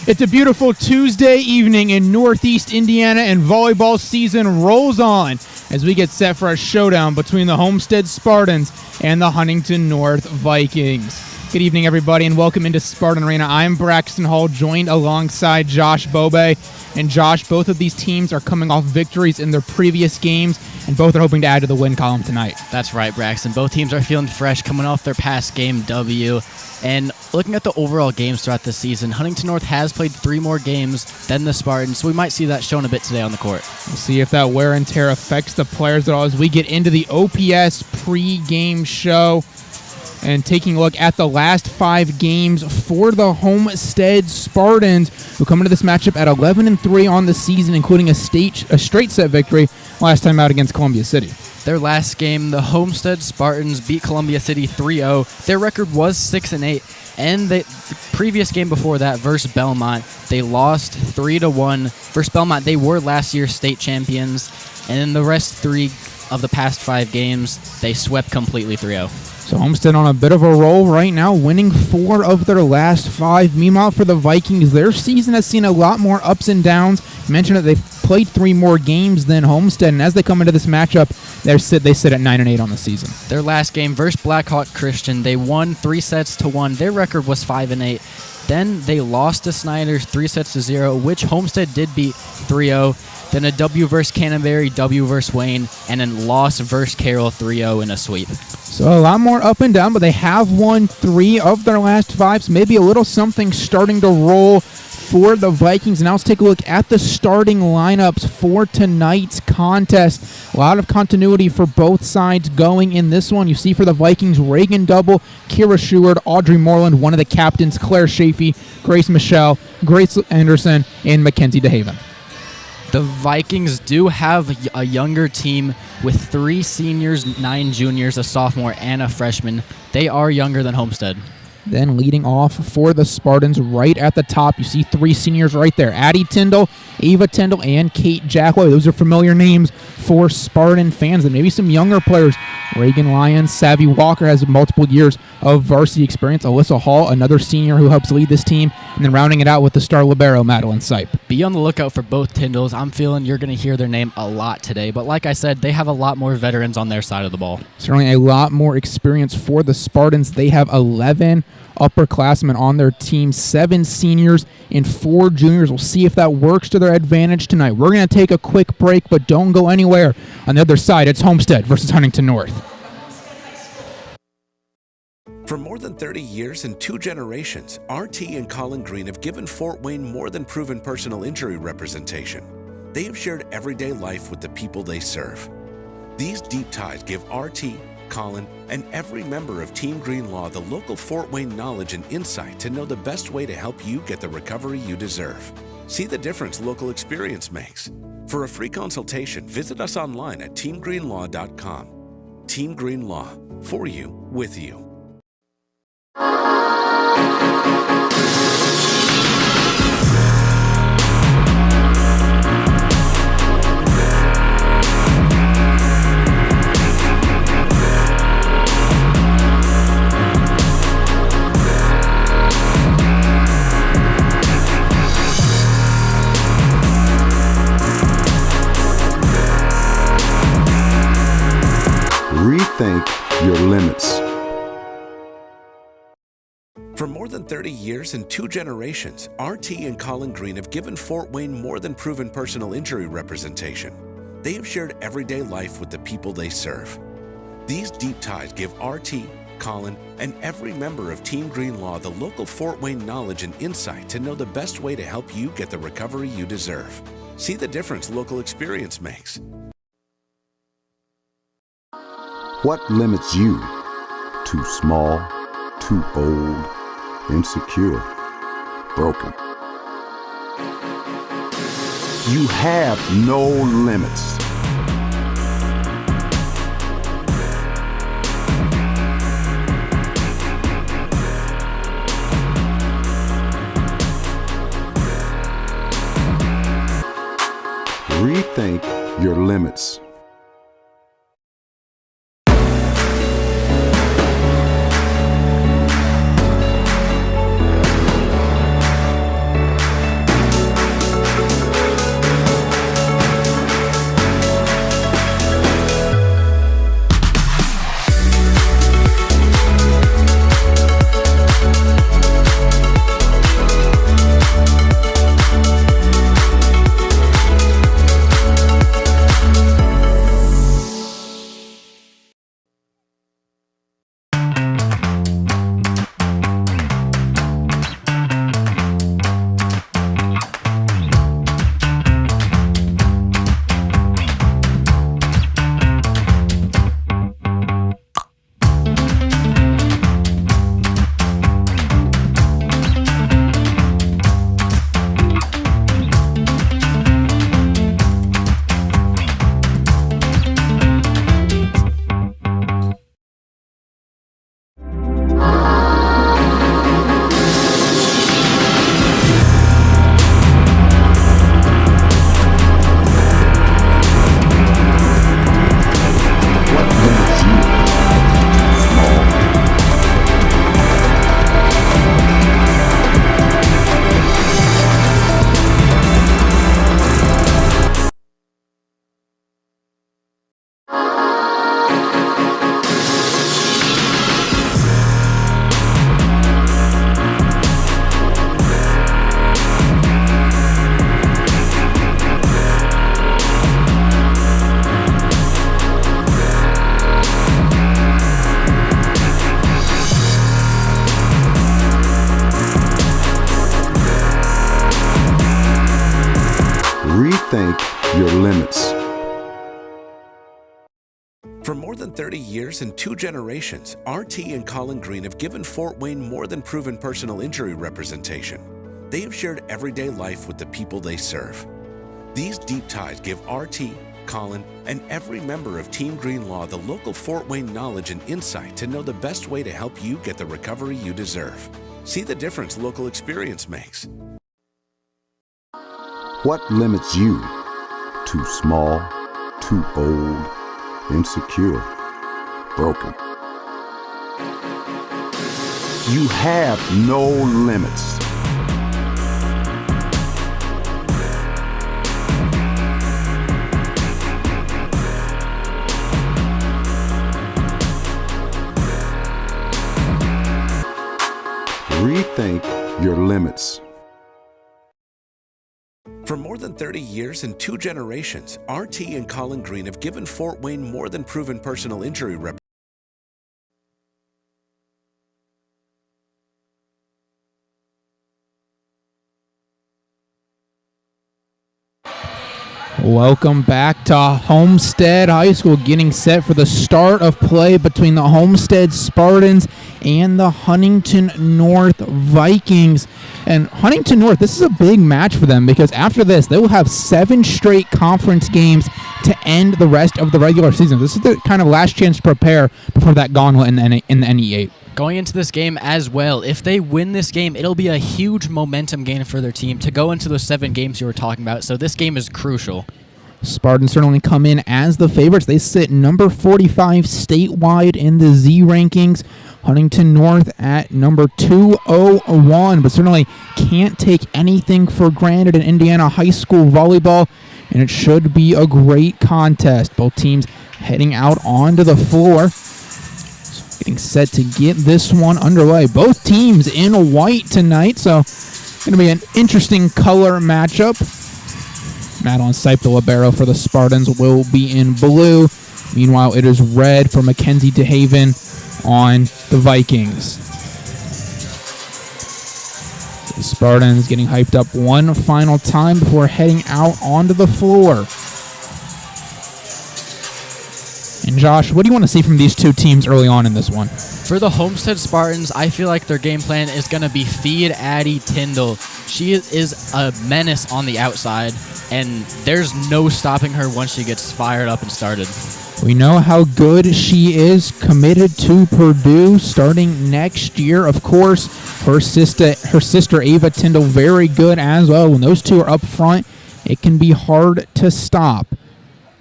It's a beautiful Tuesday evening in Northeast Indiana, and volleyball season rolls on as we get set for a showdown between the Homestead Spartans and the Huntington North Vikings. Good evening, everybody, and welcome into Spartan Arena. I'm Braxton Hall, joined alongside Josh Bobay. And Josh, both of these teams are coming off victories in their previous games, and both are hoping to add to the win column tonight. That's right, Braxton. Both teams are feeling fresh, coming off their past game W. And looking at the overall games throughout the season, Huntington North has played 3 more games than the Spartans, so we might see that shown a bit today on the court. We'll see if that wear and tear affects the players at all as we get into the OPS pregame show and taking a look at the last 5 games for the Homestead Spartans, who come into this matchup at 11-3 on the season, including a straight set victory last time out against Columbia City. Their last game, the Homestead Spartans beat Columbia City 3-0. Their record was 6-8, and the previous game before that versus Belmont, they lost 3-1. Versus Belmont, they were last year's state champions, and in the rest 3 of the past 5 games, they swept completely 3-0. So Homestead on a bit of a roll right now, winning 4 of their last 5. Meanwhile, for the Vikings, their season has seen a lot more ups and downs. You mentioned that they've played 3 more games than Homestead, and as they come into this matchup, they sit at 9-8 on the season. Their last game versus Blackhawk Christian, they won 3-1. Their record was 5-8. Then they lost to Snyder 3-0, which Homestead did beat 3-0. Then a W versus Canterbury, W versus Wayne, and then loss versus Carroll 3-0 in a sweep. So a lot more up and down, but they have won 3 of their last 5, so maybe a little something starting to roll for the Vikings. Now let's take a look at the starting lineups for tonight's contest. A lot of continuity for both sides going in this one. You see for the Vikings, Reagan Double, Kira Sheward, Audrey Moreland, one of the captains, Claire Chafee, Grace Michelle, Grace Anderson, and Mackenzie DeHaven. The Vikings do have a younger team with 3 seniors, 9 juniors, a sophomore, and a freshman. They are younger than Homestead. Then leading off for the Spartans right at the top, you see 3 seniors right there. Addie Tyndall, Ava Tyndall, and Kate Jackway. Those are familiar names for Spartan fans. And maybe some younger players. Reagan Lyons, Savvy Walker has multiple years of varsity experience. Alyssa Hall, another senior who helps lead this team. And then rounding it out with the star libero, Madeline Sipe. Be on the lookout for both Tyndalls. I'm feeling you're going to hear their name a lot today. But like I said, they have a lot more veterans on their side of the ball. Certainly a lot more experience for the Spartans. They have 11 upperclassmen on their team, 7 seniors and 4 juniors. We'll see if that works to their advantage tonight. We're going to take a quick break, but don't go anywhere. On the other side, it's Homestead versus Huntington North. For more than 30 years and 2 generations, RT and Colin Green have given Fort Wayne more than proven personal injury representation. They have shared everyday life with the people they serve. These deep ties give RT, Colin, and every member of Team Green Law the local Fort Wayne knowledge and insight to know the best way to help you get the recovery you deserve. See the difference local experience makes. For a free consultation, visit us online at teamgreenlaw.com. Team Green Law, for you, with you. Rethink your limits. For more than 30 years and 2 generations, RT and Colin Green have given Fort Wayne more than proven personal injury representation. They have shared everyday life with the people they serve. These deep ties give RT, Colin, and every member of Team Green Law the local Fort Wayne knowledge and insight to know the best way to help you get the recovery you deserve. See the difference local experience makes. What limits you? Too small, too old, insecure, broken. You have no limits. Rethink your limits. Rethink your limits. For more than 30 years and 2 generations, RT and Colin Green have given Fort Wayne more than proven personal injury representation. They have shared everyday life with the people they serve. These deep ties give RT, Colin, and every member of Team Green Law the local Fort Wayne knowledge and insight to know the best way to help you get the recovery you deserve. See the difference local experience makes. What limits you? Too small, too old, insecure, broken. You have no limits. Rethink your limits. For more than 30 years and 2 generations, RT and Colin Green have given Fort Wayne more than proven personal injury representation. Welcome back to Homestead High School, getting set for the start of play between the Homestead Spartans and the Huntington North Vikings. And Huntington North, this is a big match for them because after this, they will have 7 straight conference games to end the rest of the regular season. This is the kind of last chance to prepare before that gauntlet in the NE8. Going into this game as well, if they win this game, it'll be a huge momentum gain for their team to go into those 7 games you were talking about. So this game is crucial. Spartans certainly come in as the favorites. They sit number 45 statewide in the Z rankings. Huntington North at number 201, but certainly can't take anything for granted in Indiana high school volleyball, and it should be a great contest. Both teams heading out onto the floor, getting set to get this one underway. Both teams in white tonight, so going to be an interesting color matchup. Madeline Sipe, the libero for the Spartans, will be in blue. Meanwhile, it is red for Mackenzie DeHaven on the Vikings. The Spartans getting hyped up one final time before heading out onto the floor. And Josh, what do you want to see from these two teams early on in this one? For the Homestead Spartans, I feel like their game plan is going to be feed Addie Tyndall. She is a menace on the outside, and there's no stopping her once she gets fired up and started. We know how good she is, committed to Purdue starting next year. Of course, her sister Ava Tyndall, very good as well. When those two are up front, it can be hard to stop.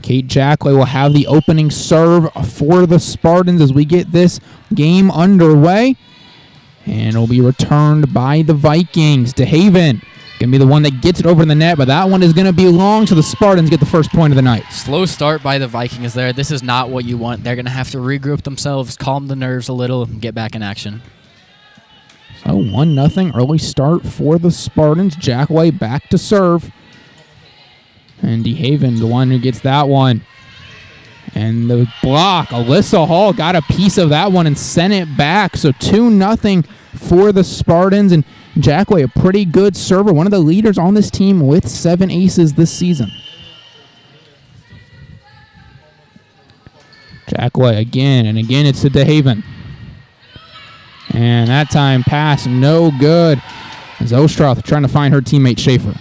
Kate Jackley will have the opening serve for the Spartans as we get this game underway. And it'll be returned by the Vikings. DeHaven going to be the one that gets it over the net, but that one is going to be long, so the Spartans get the first point of the night. Slow start by the Vikings there. This is not what you want. They're going to have to regroup themselves, calm the nerves a little, and get back in action. So 1-0 early start for the Spartans. Jackway back to serve. And DeHaven, the one who gets that one. And the block, Alyssa Hall got a piece of that one and sent it back. So 2-0 for the Spartans. And Jackway, a pretty good server, one of the leaders on this team with 7 aces this season. Jackway again, and again it's to DeHaven. And that time pass no good. As Ostroth trying to find her teammate Schaefer.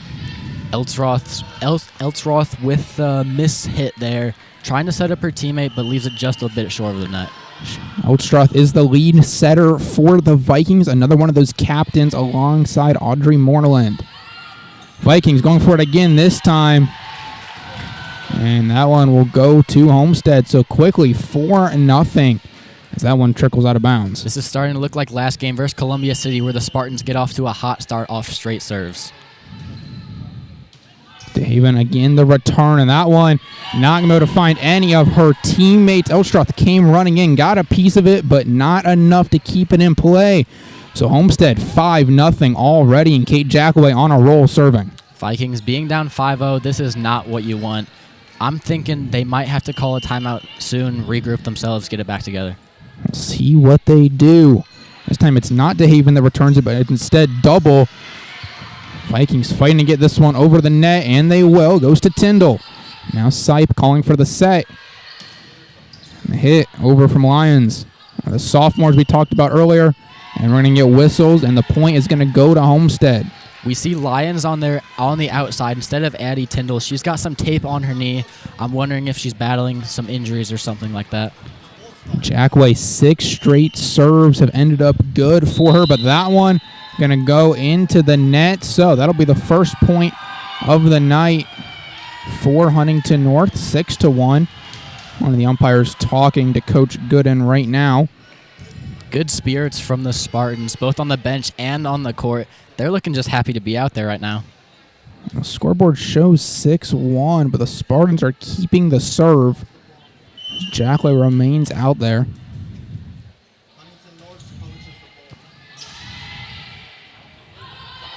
Elsroth with a miss hit there, trying to set up her teammate, but leaves it just a bit short of the net. Elsroth is the lead setter for the Vikings, another one of those captains alongside Audrey Moreland. Vikings going for it again this time. And that one will go to Homestead. So quickly, 4-0 as that one trickles out of bounds. This is starting to look like last game versus Columbia City, where the Spartans get off to a hot start off straight serves. DeHaven again the return, and that one not going to be able to find any of her teammates. Elstroth came running in, got a piece of it, but not enough to keep it in play. So Homestead 5-0 already, and Kate Jackway on a roll serving. Vikings being down 5-0, this is not what you want. I'm thinking they might have to call a timeout soon, regroup themselves, get it back together. We'll see what they do. This time it's not DeHaven that returns it, but it's instead double. Vikings fighting to get this one over the net, and they will. Goes to Tyndall. Now Sipe calling for the set. And a hit over from Lions. The sophomores we talked about earlier. And we're going to get whistles, and the point is going to go to Homestead. We see Lions on the outside instead of Addie Tyndall. She's got some tape on her knee. I'm wondering if she's battling some injuries or something like that. Jackway, 6 straight serves have ended up good for her, but that one going to go into the net. So that'll be the first point of the night for Huntington North, 6-1. One of the umpires talking to Coach Gooden right now. Good spirits from the Spartans, both on the bench and on the court. They're looking just happy to be out there right now. The scoreboard shows 6-1, but the Spartans are keeping the serve. Jackley remains out there.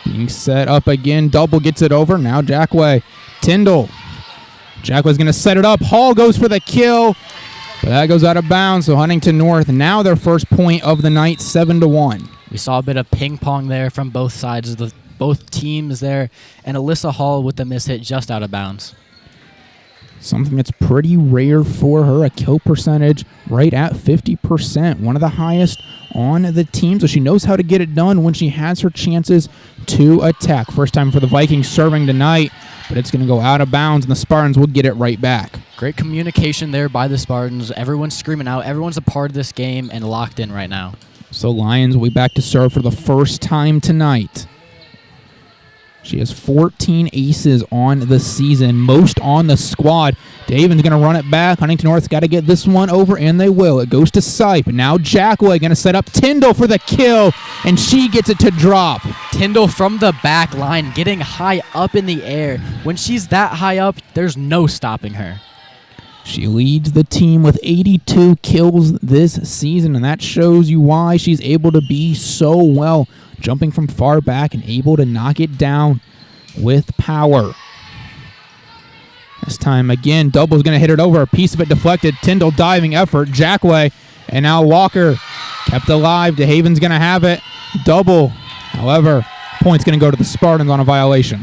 Being set up again. Double gets it over. Now Jackway. Tyndall. Jackway's going to set it up. Hall goes for the kill. But that goes out of bounds. So Huntington North now their first point of the night, 7-1. We saw a bit of ping pong there from both sides of both teams there. And Alyssa Hall with the miss hit just out of bounds. Something that's pretty rare for her, a kill percentage right at 50%, one of the highest on the team. So she knows how to get it done when she has her chances to attack. First time for the Vikings serving tonight, but it's going to go out of bounds, and the Spartans will get it right back. Great communication there by the Spartans. Everyone's screaming out. Everyone's a part of this game and locked in right now. So Lions will be back to serve for the first time tonight. She has 14 aces on the season, most on the squad. Davin's going to run it back. Huntington North's got to get this one over, and they will. It goes to Sipe. Now Jackway going to set up Tyndall for the kill, and she gets it to drop. Tyndall from the back line, getting high up in the air. When she's that high up, there's no stopping her. She leads the team with 82 kills this season, and that shows you why she's able to be so well, jumping from far back and able to knock it down with power. This time again, Double's going to hit it over. A piece of it deflected. Tyndall diving effort. Jackway, and now Walker kept alive. DeHaven's going to have it. Double, however, point's going to go to the Spartans on a violation.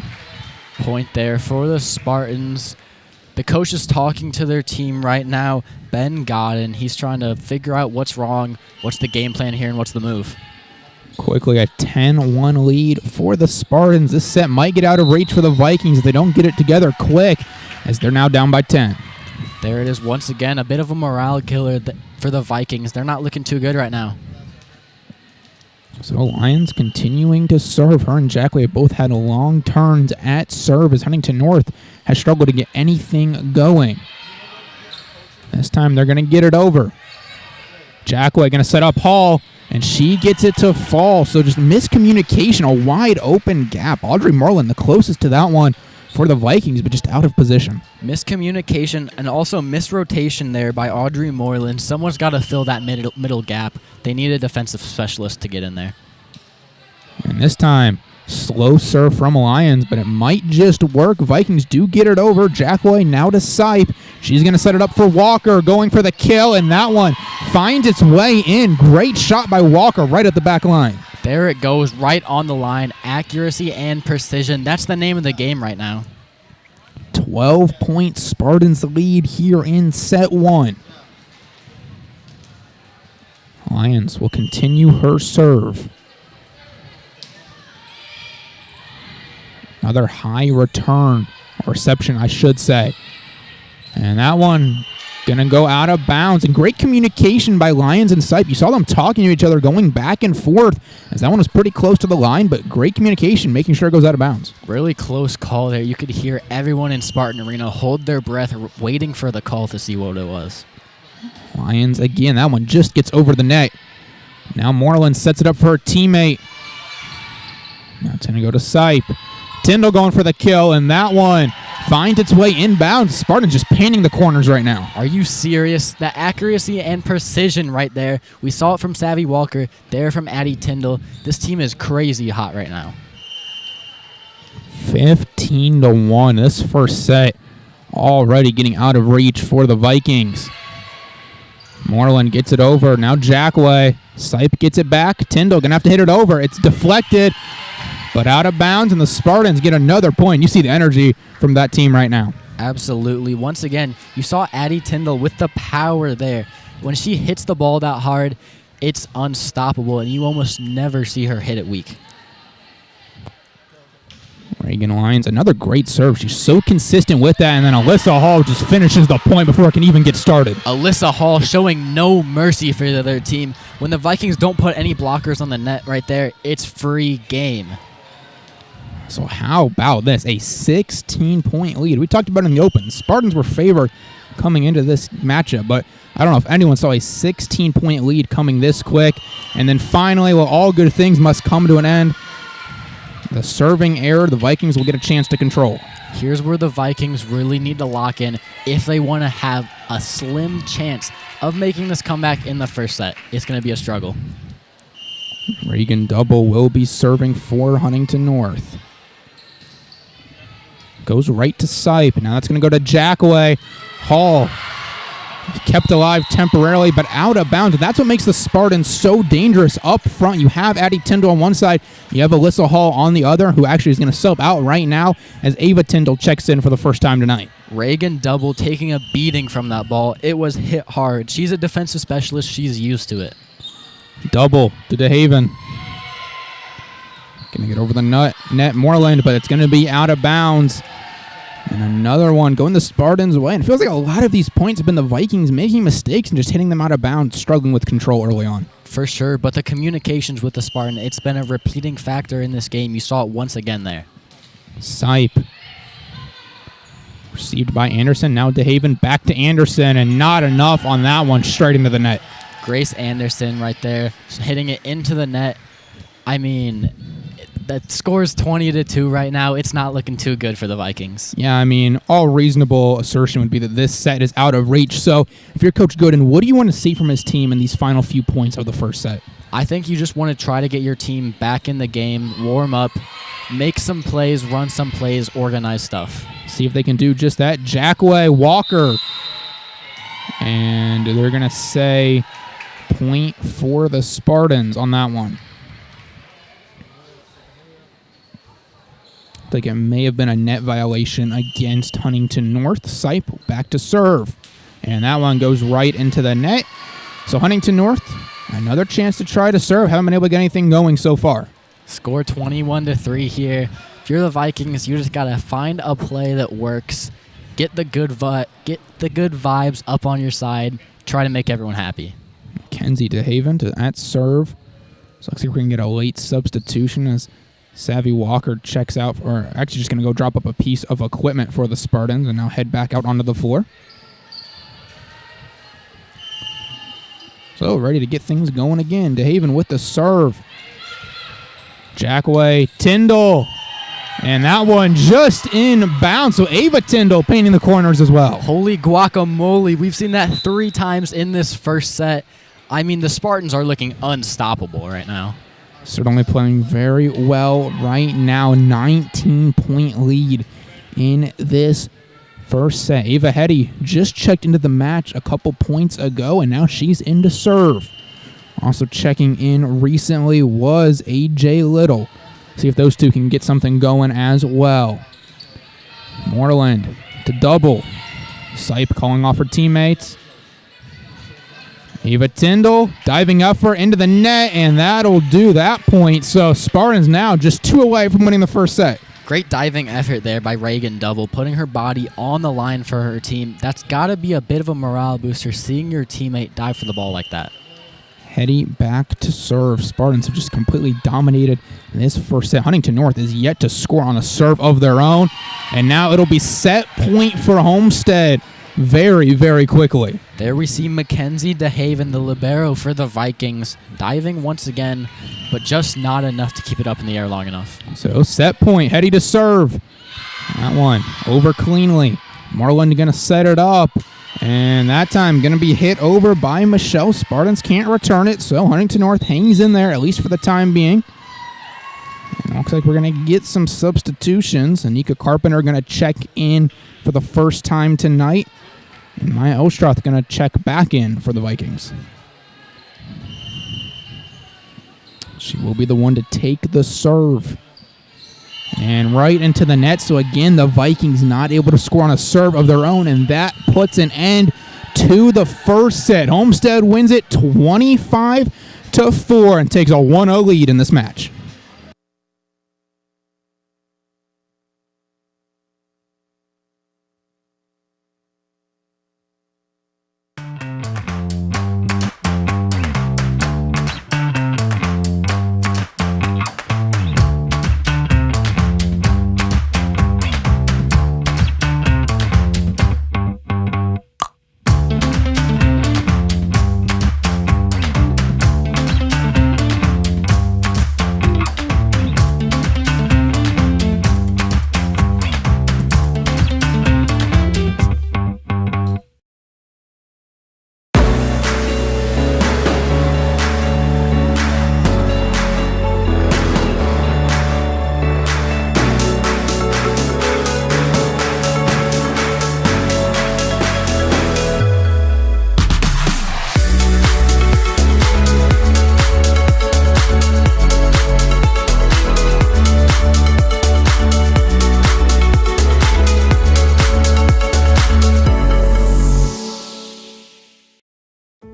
Point there for the Spartans. The coach is talking to their team right now. Ben Godden, he's trying to figure out what's wrong, what's the game plan here, and what's the move. Quickly, a 10-1 lead for the Spartans. This set might get out of reach for the Vikings if they don't get it together quick, as they're now down by 10. There it is once again, a bit of a morale killer for the Vikings. They're not looking too good right now. So Lions continuing to serve. Her and Jackway have both had long turns at serve as Huntington North has struggled to get anything going. This time they're going to get it over. Jackway going to set up Hall, and she gets it to fall. So just miscommunication, a wide open gap. Audrey Moreland the closest to that one for the Vikings, but just out of position. Miscommunication and also misrotation there by Audrey Moreland. Someone's got to fill that middle gap. They need a defensive specialist to get in there. And this time, slow serve from Lions, but it might just work. Vikings do get it over. Jackway now to Sipe. She's going to set it up for Walker, going for the kill, and that one finds its way in. Great shot by Walker right at the back line. There it goes, right on the line. Accuracy and precision. That's the name of the game right now. 12-point Spartans lead here in set one. Lions will continue her serve. Another high return, or reception, I should say. And that one going to go out of bounds. And great communication by Lions and Sipe. You saw them talking to each other, going back and forth, as that one was pretty close to the line, but great communication, making sure it goes out of bounds. Really close call there. You could hear everyone in Spartan Arena hold their breath, waiting for the call to see what it was. Lions, again, that one just gets over the net. Now Moreland sets it up for her teammate. Now it's going to go to Sipe. Tyndall going for the kill, and that one finds its way inbound. Spartans just painting the corners right now. Are you serious? The accuracy and precision right there. We saw it from Savvy Walker, there from Addie Tyndall. This team is crazy hot right now. 15-1. This first set already getting out of reach for the Vikings. Moreland gets it over. Now Jackway. Sipe gets it back. Tyndall going to have to hit it over. It's deflected. but out of bounds, and the Spartans get another point. You see the energy from that team right now. Absolutely. Once again, you saw Addie Tyndall with the power there. When she hits the ball that hard, it's unstoppable, and you almost never see her hit it weak. Reagan Lyons, another great serve. She's so consistent with that, and then Alyssa Hall just finishes the point before it can even get started. Alyssa Hall showing no mercy for the other team. When the Vikings don't put any blockers on the net right there, it's free game. So how about this? A 16-point lead. We talked about it in the open. Spartans were favored coming into this matchup, but I don't know if anyone saw a 16-point lead coming this quick. And then finally, well, all good things must come to an end. The serving error, the Vikings will get a chance to control. Here's where the Vikings really need to lock in if they want to have a slim chance of making this comeback in the first set. It's going to be a struggle. Reagan Double will be serving for Huntington North. Goes right to Sipe. Now that's going to go to Jackaway. Hall kept alive temporarily, but out of bounds. That's what makes the Spartans so dangerous up front. You have Addie Tyndall on one side. You have Alyssa Hall on the other, who actually is going to sub out right now as Ava Tyndall checks in for the first time tonight. Reagan Double taking a beating from that ball. It was hit hard. She's a defensive specialist. She's used to it. Double to DeHaven. Going to get over the net Moreland, but it's going to be out of bounds. And another one going the Spartans' way. And it feels like a lot of these points have been the Vikings making mistakes and just hitting them out of bounds, struggling with control early on. For sure, but the communications with the Spartan, it's been a repeating factor in this game. You saw it once again there. Sipe. Received by Anderson. Now DeHaven back to Anderson, and not enough on that one, straight into the net. Grace Anderson right there, hitting it into the net. I mean, that score is 20-2 right now. It's not looking too good for the Vikings. Yeah, I mean, all reasonable assertion would be that this set is out of reach. So if you're Coach Gooden, what do you want to see from his team in these final few points of the first set? I think you just want to try to get your team back in the game, warm up, make some plays, run some plays, organize stuff. See if they can do just that. Jackway, Walker. And they're going to say point for the Spartans on that one. I think it may have been a net violation against Huntington North. Sipe back to serve. And that one goes right into the net. So Huntington North, another chance to try to serve. Haven't been able to get anything going so far. Score 21-3 here. If you're the Vikings, you just got to find a play that works. Get the good vibes up on your side. Try to make everyone happy. Mackenzie DeHaven at serve. So looks like we're going to get a late substitution as Savvy Walker checks out, or actually just going to go drop up a piece of equipment for the Spartans and now head back out onto the floor. So ready to get things going again. DeHaven with the serve. Jackway, Tyndall. And that one just in bounds. So Ava Tyndall painting the corners as well. Holy guacamole. We've seen that 3 times in this first set. I mean, the Spartans are looking unstoppable right now. Certainly playing very well right now. 19-point lead in this first set. Ava Hetty just checked into the match a couple points ago, and now she's in to serve. Also checking in recently was AJ Little. See if those two can get something going as well. Moreland to double. Sipe calling off her teammates. Ava Tyndall diving up for into the net, and that'll do that point. So Spartans now just 2 away from winning the first set. Great diving effort there by Reagan Double, putting her body on the line for her team. That's got to be a bit of a morale booster, seeing your teammate dive for the ball like that. Hetty back to serve. Spartans have just completely dominated in this first set. Huntington North is yet to score on a serve of their own, and now it'll be set point for Homestead very, very quickly. There we see Mackenzie DeHaven, the libero for the Vikings, diving once again, but just not enough to keep it up in the air long enough. So set point, Hetty to serve. That one over cleanly. Moreland going to set it up, and that time going to be hit over by Michelle. Spartans can't return it, so Huntington North hangs in there, at least for the time being. And looks like we're going to get some substitutions. Anika Carpenter going to check in for the first time tonight. And Maya Ostroth going to check back in for the Vikings. She will be the one to take the serve. And right into the net. So again, the Vikings not able to score on a serve of their own, and that puts an end to the first set. Homestead wins it 25-4 and takes a 1-0 lead in this match.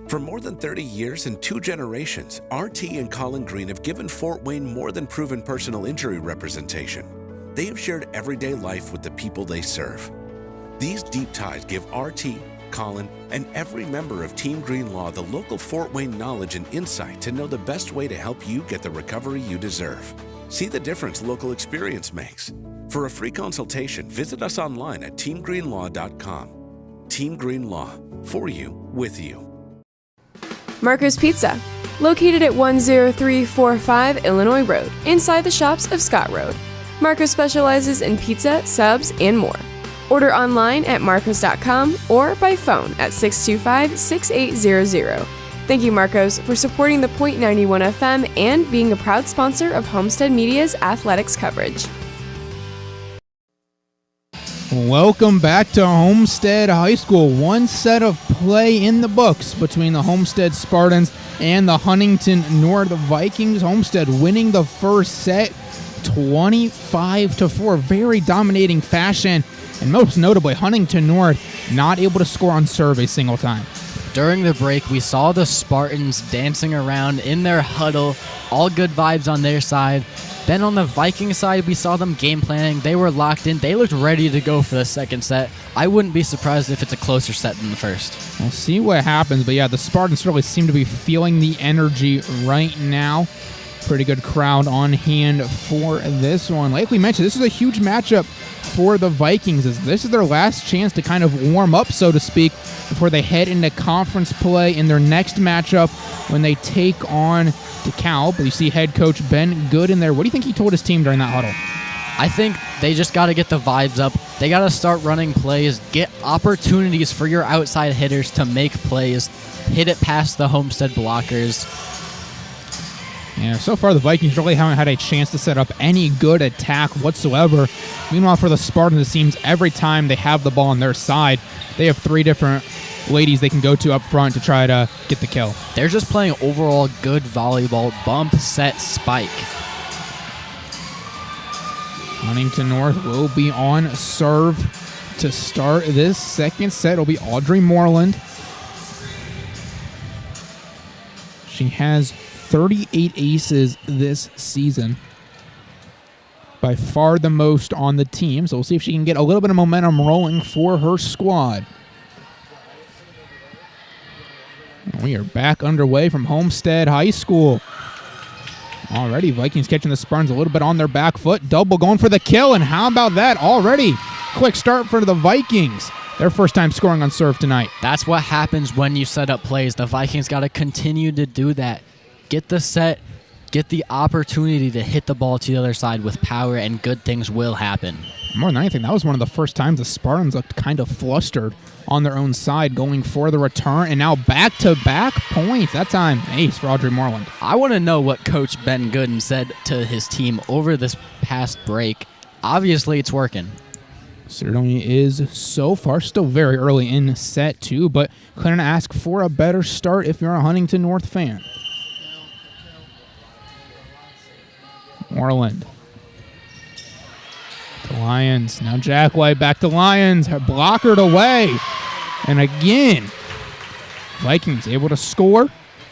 For more than 30 years and 2 generations, RT and Colin Green have given Fort Wayne more than proven personal injury representation. They have shared everyday life with the people they serve. These deep ties give RT, Colin, and every member of Team Green Law the local Fort Wayne knowledge and insight to know the best way to help you get the recovery you deserve. See the difference local experience makes. For a free consultation, visit us online at teamgreenlaw.com. Team Green Law, for you, with you. Marco's Pizza, located at 10345 Illinois Road, inside the shops of Scott Road. Marco specializes in pizza, subs, and more. Order online at marcos.com or by phone at 625-6800. Thank you, Marcos, for supporting the .91 FM and being a proud sponsor of Homestead Media's athletics coverage. Welcome back to Homestead High School. One set of play in the books between the Homestead Spartans and the Huntington North Vikings. Homestead winning the first set 25-4. Very dominating fashion. And most notably, Huntington North not able to score on serve a single time. During the break, we saw the Spartans dancing around in their huddle. All good vibes on their side. Then on the Viking side, we saw them game planning. They were locked in. They looked ready to go for the second set. I wouldn't be surprised if it's a closer set than the first. We'll see what happens. But yeah, the Spartans really seem to be feeling the energy right now. Pretty good crowd on hand for this one. Like we mentioned, this is a huge matchup for the Vikings, as this is their last chance to kind of warm up, so to speak, before they head into conference play in their next matchup when they take on DeKalb. But you see head coach Ben Good in there. What do you think he told his team during that huddle? I think they just got to get the vibes up. They got to start running plays, get opportunities for your outside hitters to make plays, hit it past the Homestead blockers. Yeah, so far the Vikings really haven't had a chance to set up any good attack whatsoever. Meanwhile, for the Spartans, it seems every time they have the ball on their side, they have 3 different ladies they can go to up front to try to get the kill. They're just playing overall good volleyball, bump, set, spike. Huntington North will be on serve to start this second set. It'll be Audrey Moreland. She has 38 aces this season. By far the most on the team. So we'll see if she can get a little bit of momentum rolling for her squad. We are back underway from Homestead High School. Already, Vikings catching the Spartans a little bit on their back foot. Double going for the kill, and how about that already? Quick start for the Vikings. Their first time scoring on serve tonight. That's what happens when you set up plays. The Vikings got to continue to do that. Get the set, get the opportunity to hit the ball to the other side with power, and good things will happen. More than anything, that was one of the first times the Spartans looked kind of flustered on their own side going for the return, and now back-to-back points. That time, ace for Audrey Moreland. I want to know what Coach Ben Gooden said to his team over this past break. Obviously, it's working. Certainly is so far. Still very early in set 2, but couldn't ask for a better start if you're a Huntington North fan. Moreland Lions. Now Jack White back to Lions. Her blockered away. And again, Vikings able to score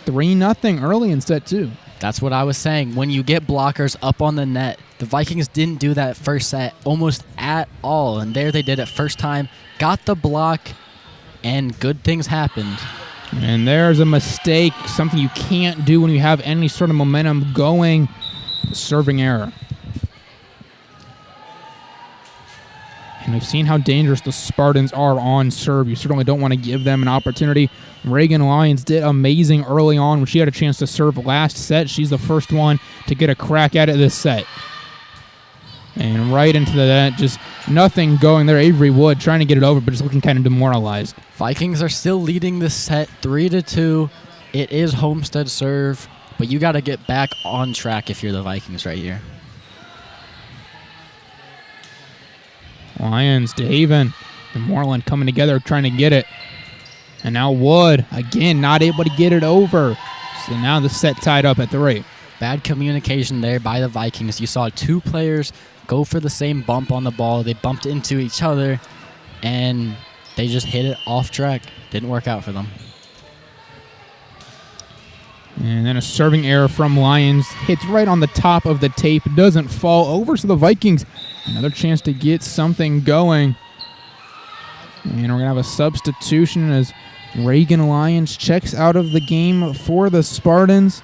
3-0 early in set 2. That's what I was saying. When you get blockers up on the net, the Vikings didn't do that first set almost at all. And there they did it first time, got the block, and good things happened. And there's a mistake, something you can't do when you have any sort of momentum going. Serving error. And we've seen how dangerous the Spartans are on serve. You certainly don't want to give them an opportunity. Reagan Lyons did amazing early on when she had a chance to serve last set. She's the first one to get a crack at it this set. And right into the net, just nothing going there. Avery Wood trying to get it over, but just looking kind of demoralized. Vikings are still leading this set 3-2. It is Homestead serve, but you got to get back on track if you're the Vikings right here. Lions to Haven and Moreland coming together trying to get it. And now Wood, again, not able to get it over. So now the set tied up at 3. Bad communication there by the Vikings. You saw 2 players go for the same bump on the ball. They bumped into each other, and they just hit it off track. Didn't work out for them. And then a serving error from Lions. Hits right on the top of the tape. Doesn't fall over, so the Vikings, another chance to get something going. And we're going to have a substitution as Reagan Lyons checks out of the game for the Spartans.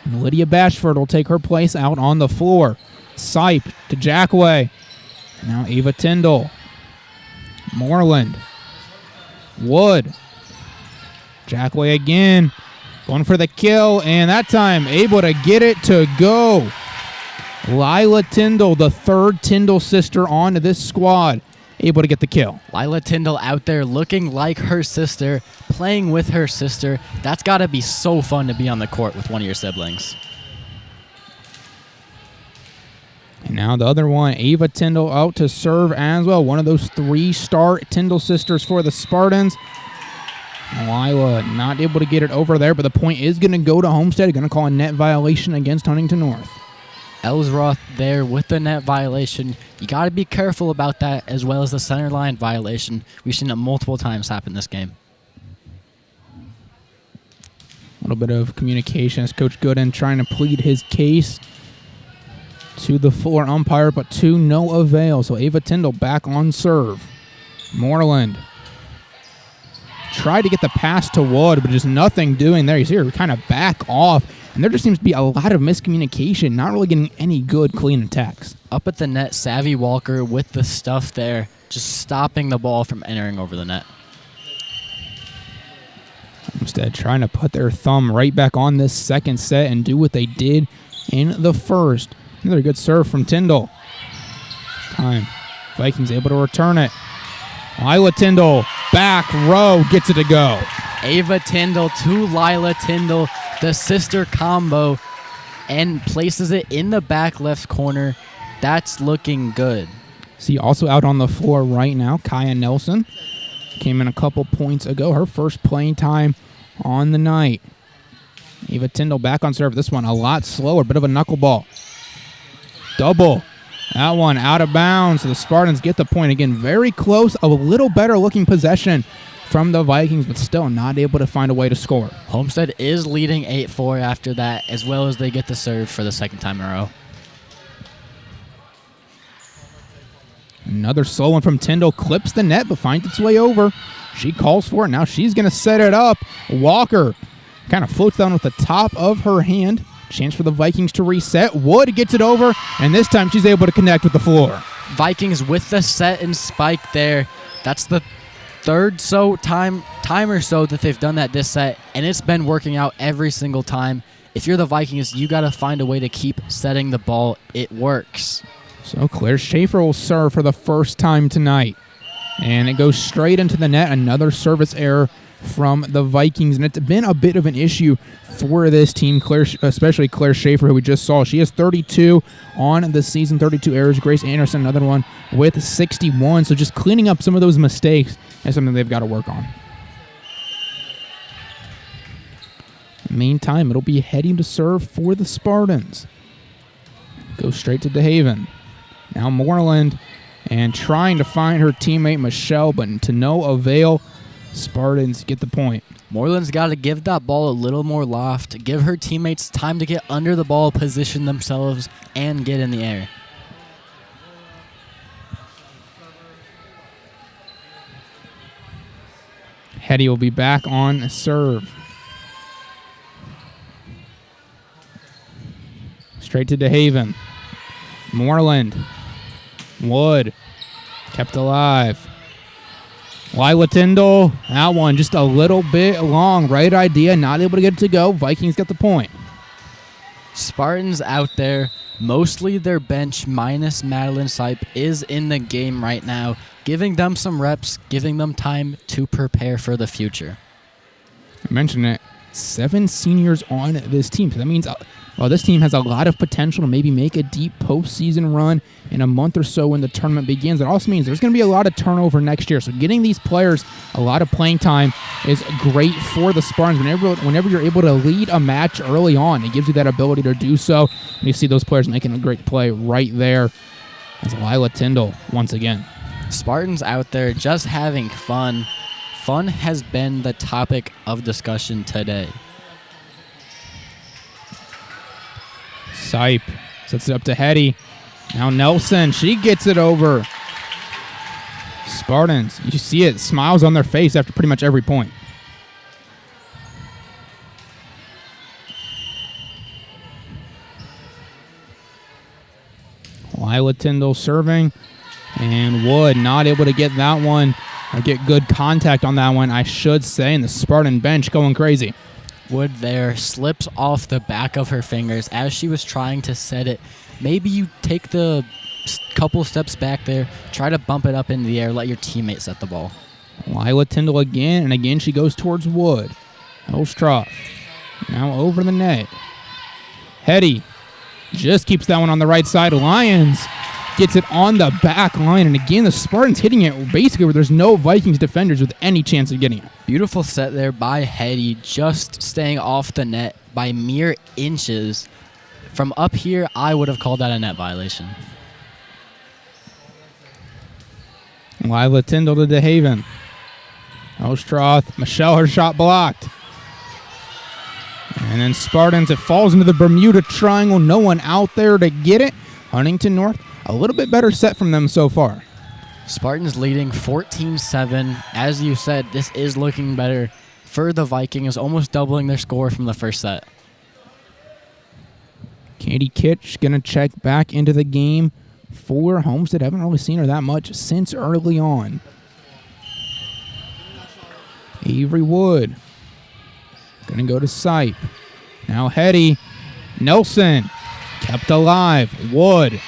And Lydia Bashford will take her place out on the floor. Sipe to Jackway. Now Ava Tyndall. Moreland. Wood. Jackway again. Going for the kill, and that time able to get it to go. Lila Tyndall, the third Tyndall sister onto this squad, able to get the kill. Lila Tyndall out there looking like her sister, playing with her sister. That's got to be so fun to be on the court with one of your siblings. And now the other one, Ava Tyndall, out to serve as well. One of those 3-star Tyndall sisters for the Spartans. Lila not able to get it over there, but the point is going to go to Homestead. Going to call a net violation against Huntington North. Ellsroth there with the net violation. You got to be careful about that, as well as the center line violation. We've seen it multiple times happen this game. A little bit of communication as Coach Gooden trying to plead his case to the floor umpire, but to no avail. So Ava Tyndall back on serve. Moreland tried to get the pass to Wood, but just nothing doing there. You see her kind of back off, and there just seems to be a lot of miscommunication, not really getting any good, clean attacks. Up at the net, Savvy Walker with the stuff there, just stopping the ball from entering over the net. Instead, trying to put their thumb right back on this second set and do what they did in the first. Another good serve from Tyndall. Time. Vikings able to return it. Lila Tyndall, back row, gets it to go. Ava Tyndall to Lila Tyndall, the sister combo, and places it in the back left corner. That's looking good. See, also out on the floor right now, Kaya Nelson. Came in a couple points ago. Her first playing time on the night. Ava Tyndall back on serve. This one a lot slower, bit of a knuckleball. Double. That one out of bounds. So the Spartans get the point again. Very close. A little better looking possession from the Vikings, but still not able to find a way to score. Homestead is leading 8-4 after that, as well as they get the serve for the second time in a row. Another slow one from Tyndall. Clips the net, but finds its way over. She calls for it. Now she's going to set it up. Walker kind of floats down with the top of her hand. Chance for the Vikings to reset. Wood gets it over, and this time she's able to connect with the floor. Vikings with the set and spike there. That's the third time or so that they've done that this set, and it's been working out every single time. If you're the Vikings, you got to find a way to keep setting the ball. It works. So Claire Schaefer will serve for the first time tonight. And it goes straight into the net. Another service error from the Vikings, and it's been a bit of an issue for this team, especially Claire Schaefer, who we just saw. She has 32 on the season, 32 errors. Grace Anderson, another one with 61. So just cleaning up some of those mistakes is something they've got to work on. Meantime, it'll be heading to serve for the Spartans. Go straight to DeHaven. Now Moreland and trying to find her teammate Michelle, but to no avail. Spartans get the point. Moreland's got to give that ball a little more loft, give her teammates time to get under the ball, position themselves, and get in the air. Hetty will be back on serve. Straight to DeHaven. Moreland. Wood. Kept alive. Lila Tyndall. That one just a little bit long. Right idea. Not able to get it to go. Vikings get the point. Spartans out there, mostly their bench minus Madeline Sipe is in the game right now, giving them some reps, giving them time to prepare for the future. I mentioned it. 7 seniors on this team. So that means this team has a lot of potential to maybe make a deep postseason run in a month or so when the tournament begins. It also means there's going to be a lot of turnover next year. So getting these players a lot of playing time is great for the Spartans. Whenever you're able to lead a match early on, it gives you that ability to do so. And you see those players making a great play right there. As Lila Tyndall once again. Spartans out there just having fun. Fun has been the topic of discussion today. Sipe sets it up to Hetty. Now Nelson, she gets it over. Spartans, you see it, smiles on their face after pretty much every point. Lila Tyndall serving, and Wood not able to get that one, or get good contact on that one, I should say, and the Spartan bench going crazy. Wood there slips off the back of her fingers as she was trying to set it. Maybe you take the couple steps back there, try to bump it up in the air, let your teammate set the ball. Lila Tyndall again, and again she goes towards Wood. Holstroff now over the net. Hetty just keeps that one on the right side. Lyons gets it on the back line, and again the Spartans hitting it basically where there's no Vikings defenders with any chance of getting it. Beautiful set there by Hetty, just staying off the net by mere inches. From up here, I would have called that a net violation. Lila Tyndall to DeHaven. Ostroth, Michelle, her shot blocked. And then Spartans, it falls into the Bermuda Triangle. No one out there to get it. Huntington North, a little bit better set from them so far. Spartans leading 14-7. As you said, this is looking better for the Vikings, almost doubling their score from the first set. Katie Kitch going to check back into the game for Homestead. Haven't really seen her that much since early on. Avery Wood going to go to Sipe. Now Hetty. Nelson kept alive. Wood.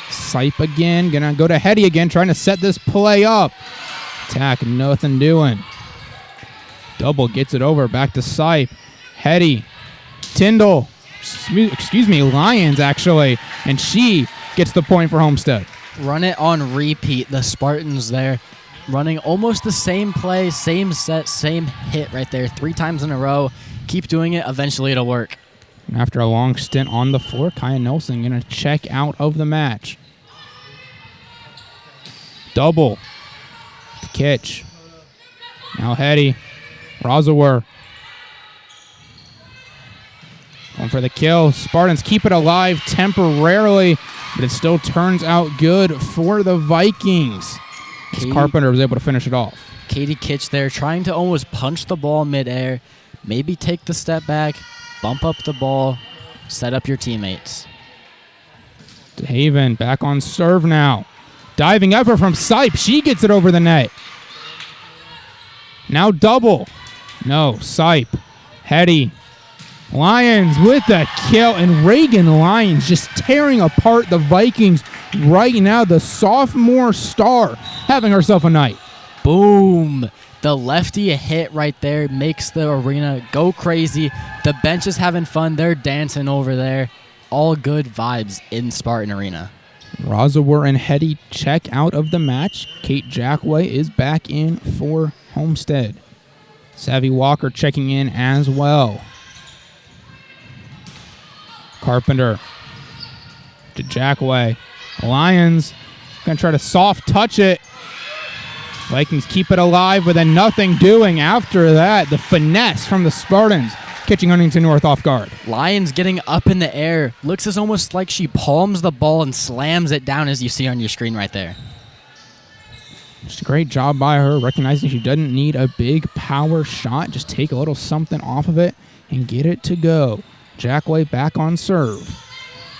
Sipe again. Going to go to Hetty again, trying to set this play up. Attack, nothing doing. Double gets it over. Back to Sipe. Hetty. Tyndall. Excuse me, Lyons actually. And she gets the point for Homestead. Run it on repeat. The Spartans there running almost the same play, same set, same hit right there 3 times in a row. Keep doing it. Eventually it'll work. And after a long stint on the floor, Kaya Nelson going to check out of the match. Double. To Kitch. Now Hetty. Rosawer. Going for the kill. Spartans keep it alive temporarily, but it still turns out good for the Vikings. Carpenter was able to finish it off. Katie Kitch there trying to almost punch the ball midair. Maybe take the step back, bump up the ball, set up your teammates. DeHaven back on serve now. Diving effort from Sipe. She gets it over the net. Now double. No, Sipe. Hetty. Lyons with the kill, and Reagan Lyons just tearing apart the Vikings right now. The sophomore star having herself a night. Boom. The lefty hit right there makes the arena go crazy. The bench is having fun. They're dancing over there. All good vibes in Spartan Arena. Rosawer and Hetty check out of the match. Kate Jackway is back in for Homestead. Savvy Walker checking in as well. Carpenter to Jackway. Lyons Going to try to soft touch it. Vikings keep it alive, but then nothing doing after that. The finesse from the Spartans, catching Huntington North off guard. Lions getting up in the air. Looks as almost like she palms the ball and slams it down, as you see on your screen right there. Just a great job by her, recognizing she doesn't need a big power shot. Just take a little something off of it and get it to go. Jackway back on serve.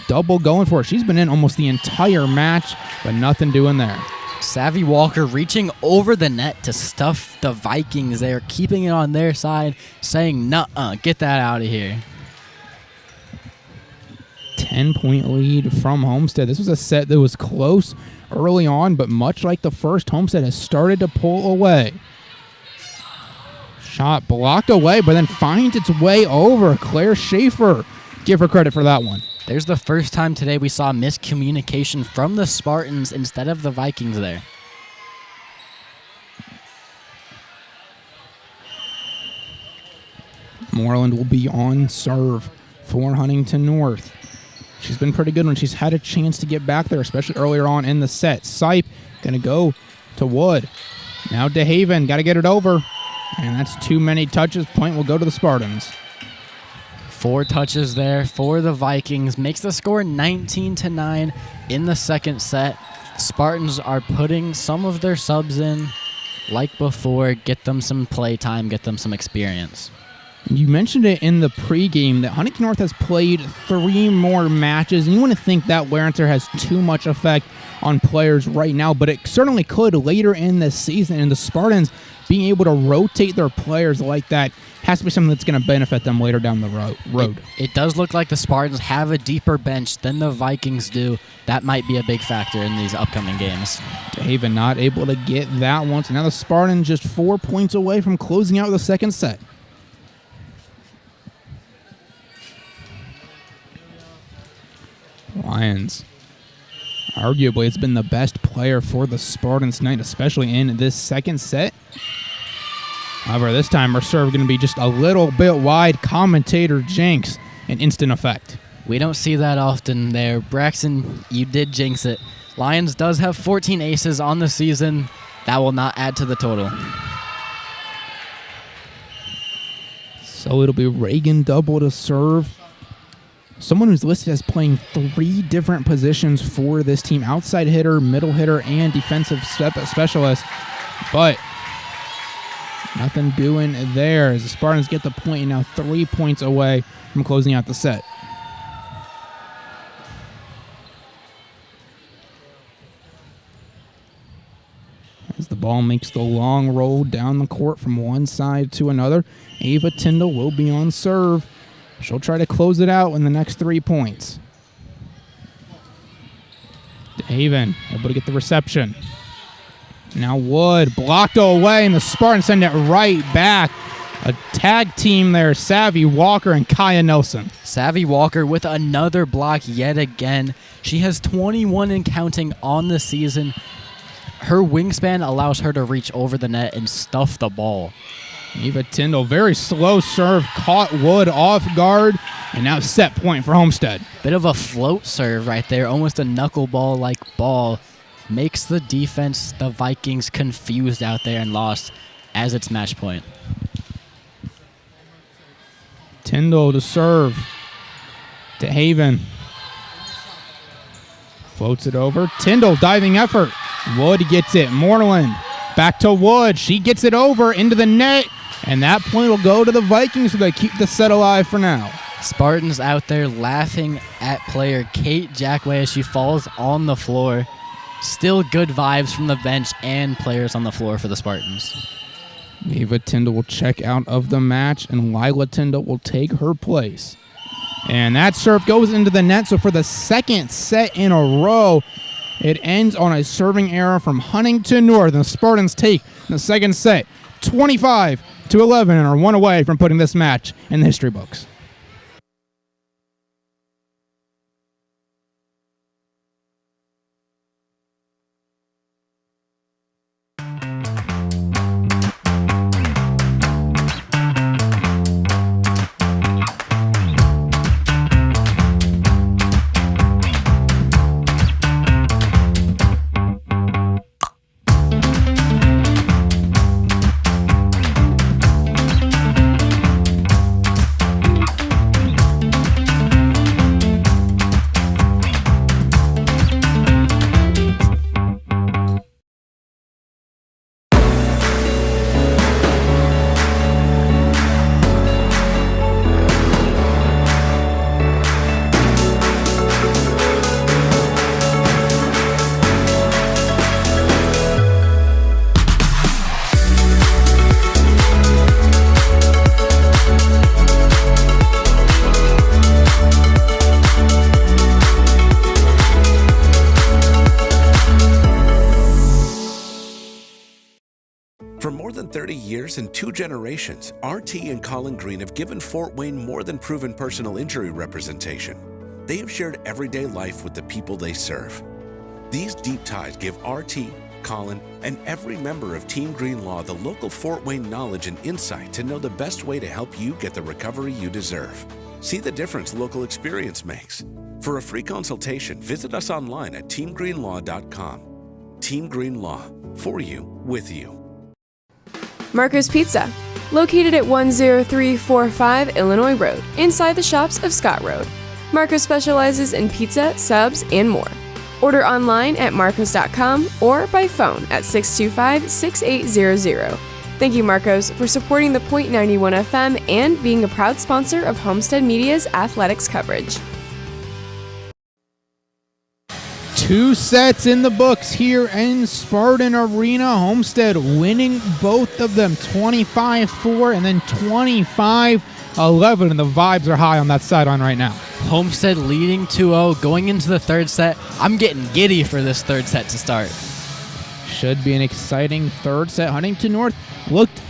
Double going for it. She's been in almost the entire match, but nothing doing there. Savvy Walker reaching over the net to stuff the Vikings there, keeping it on their side, saying, nuh-uh, get that out of here. 10-point lead from Homestead. This was a set that was close early on, but much like the first, Homestead has started to pull away. Shot blocked away, but then finds its way over. Claire Schaefer, give her credit for that one. There's the first time today we saw miscommunication from the Spartans instead of the Vikings there. Moreland will be on serve for Huntington North. She's been pretty good when she's had a chance to get back there, especially earlier on in the set. Sipe going to go to Wood. Now DeHaven, got to get it over. And that's too many touches. Point will go to the Spartans. 4 touches there for the Vikings. Makes the score 19-9 in the second set. Spartans are putting some of their subs in like before. Get them some play time, get them some experience. You mentioned it in the pregame that Huntington North has played 3 more matches, and you wouldn't think that wear and tear has too much effect on players right now, but it certainly could later in the season, and the Spartans being able to rotate their players like that has to be something that's going to benefit them later down the road. It does look like the Spartans have a deeper bench than the Vikings do. That might be a big factor in these upcoming games. DeHaven not able to get that one, so now the Spartans just 4 points away from closing out the second set. Lions. Arguably, it's been the best player for the Spartans tonight, especially in this second set. However, this time our serve going to be just a little bit wide. Commentator jinx, an instant effect. We don't see that often there. Braxton, you did jinx it. Lions does have 14 aces on the season. That will not add to the total. So it'll be Reagan double to serve. Someone who's listed as playing 3 different positions for this team. Outside hitter, middle hitter, and defensive specialist. But nothing doing there as the Spartans get the point and now 3 points away from closing out the set. As the ball makes the long roll down the court from one side to another, Ava Tyndall will be on serve. She'll try to close it out in the next 3 points. DeHaven able to get the reception. Now Wood blocked away, and the Spartans send it right back. A tag team there, Savvy Walker and Kaya Nelson. Savvy Walker with another block yet again. She has 21 and counting on the season. Her wingspan allows her to reach over the net and stuff the ball. Eva Tyndall, very slow serve, caught Wood off guard, and now set point for Homestead. Bit of a float serve right there, almost a knuckleball-like ball. Makes the defense, the Vikings, confused out there and lost as its match point. Tyndall to serve. DeHaven. Floats it over. Tyndall, diving effort. Wood gets it. Moreland back to Wood. She gets it over into the net. And that point will go to the Vikings, so they keep the set alive for now. Spartans out there laughing at player Kate Jackway as she falls on the floor. Still good vibes from the bench and players on the floor for the Spartans. Eva Tyndall will check out of the match, and Lila Tyndall will take her place. And that serve goes into the net, so for the second set in a row, it ends on a serving error from Huntington North. And the Spartans take the second set 25-11 and are 1 away from putting this match in the history books. For more than 30 years and 2 generations, RT and Colin Green have given Fort Wayne more than proven personal injury representation. They have shared everyday life with the people they serve. These deep ties give RT, Colin, and every member of Team Green Law the local Fort Wayne knowledge and insight to know the best way to help you get the recovery you deserve. See the difference local experience makes. For a free consultation, visit us online at teamgreenlaw.com. Team Green Law, for you, with you. Marco's Pizza, located at 10345 Illinois Road, inside the shops of Scott Road. Marco specializes in pizza, subs, and more. Order online at marcos.com or by phone at 625-6800. Thank you, Marcos, for supporting the .91 FM and being a proud sponsor of Homestead Media's athletics coverage. 2 sets in the books here in Spartan Arena. Homestead winning both of them 25-4 and then 25-11, and the vibes are high on that sideline right now. Homestead leading 2-0 going into the third set. I'm getting giddy for this third set to start. Should be an exciting third set. Huntington North looked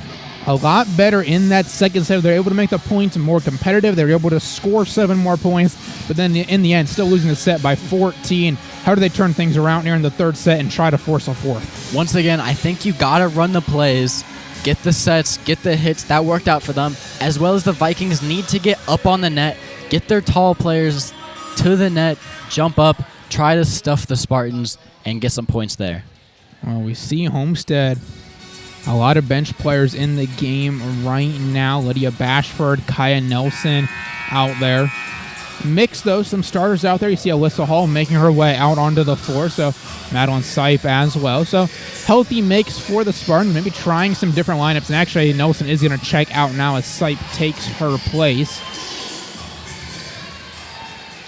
a lot better in that second set. They're able to make the points more competitive. They were able to score 7 more points, but then in the end, still losing the set by 14. How do they turn things around here in the third set and try to force a fourth? Once again, I think you got to run the plays, get the sets, get the hits. That worked out for them, as well as the Vikings need to get up on the net, get their tall players to the net, jump up, try to stuff the Spartans, and get some points there. Well, we see Homestead, a lot of bench players in the game right now. Lydia Bashford, Kaya Nelson out there. Mix, though, some starters out there. You see Alyssa Hall making her way out onto the floor, so Madeline Sipe as well. So healthy mix for the Spartans, maybe trying some different lineups. And actually, Nelson is going to check out now as Sipe takes her place.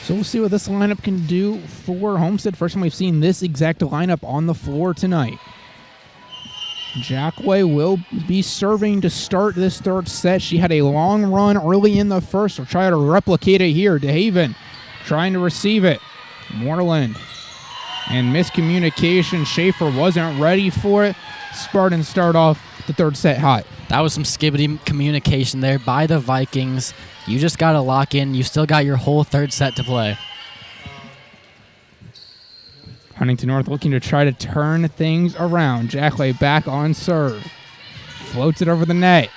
So we'll see what this lineup can do for Homestead. First time we've seen this exact lineup on the floor tonight. Jackway will be serving to start this third set. She had a long run early in the first. We'll try to replicate it here. DeHaven trying to receive it. Moreland. And miscommunication. Schaefer wasn't ready for it. Spartans start off the third set hot. That was some skibbity communication there by the Vikings. You just got to lock in. You still got your whole third set to play. Huntington North looking to try to turn things around. Jackway back on serve. Floats it over the net.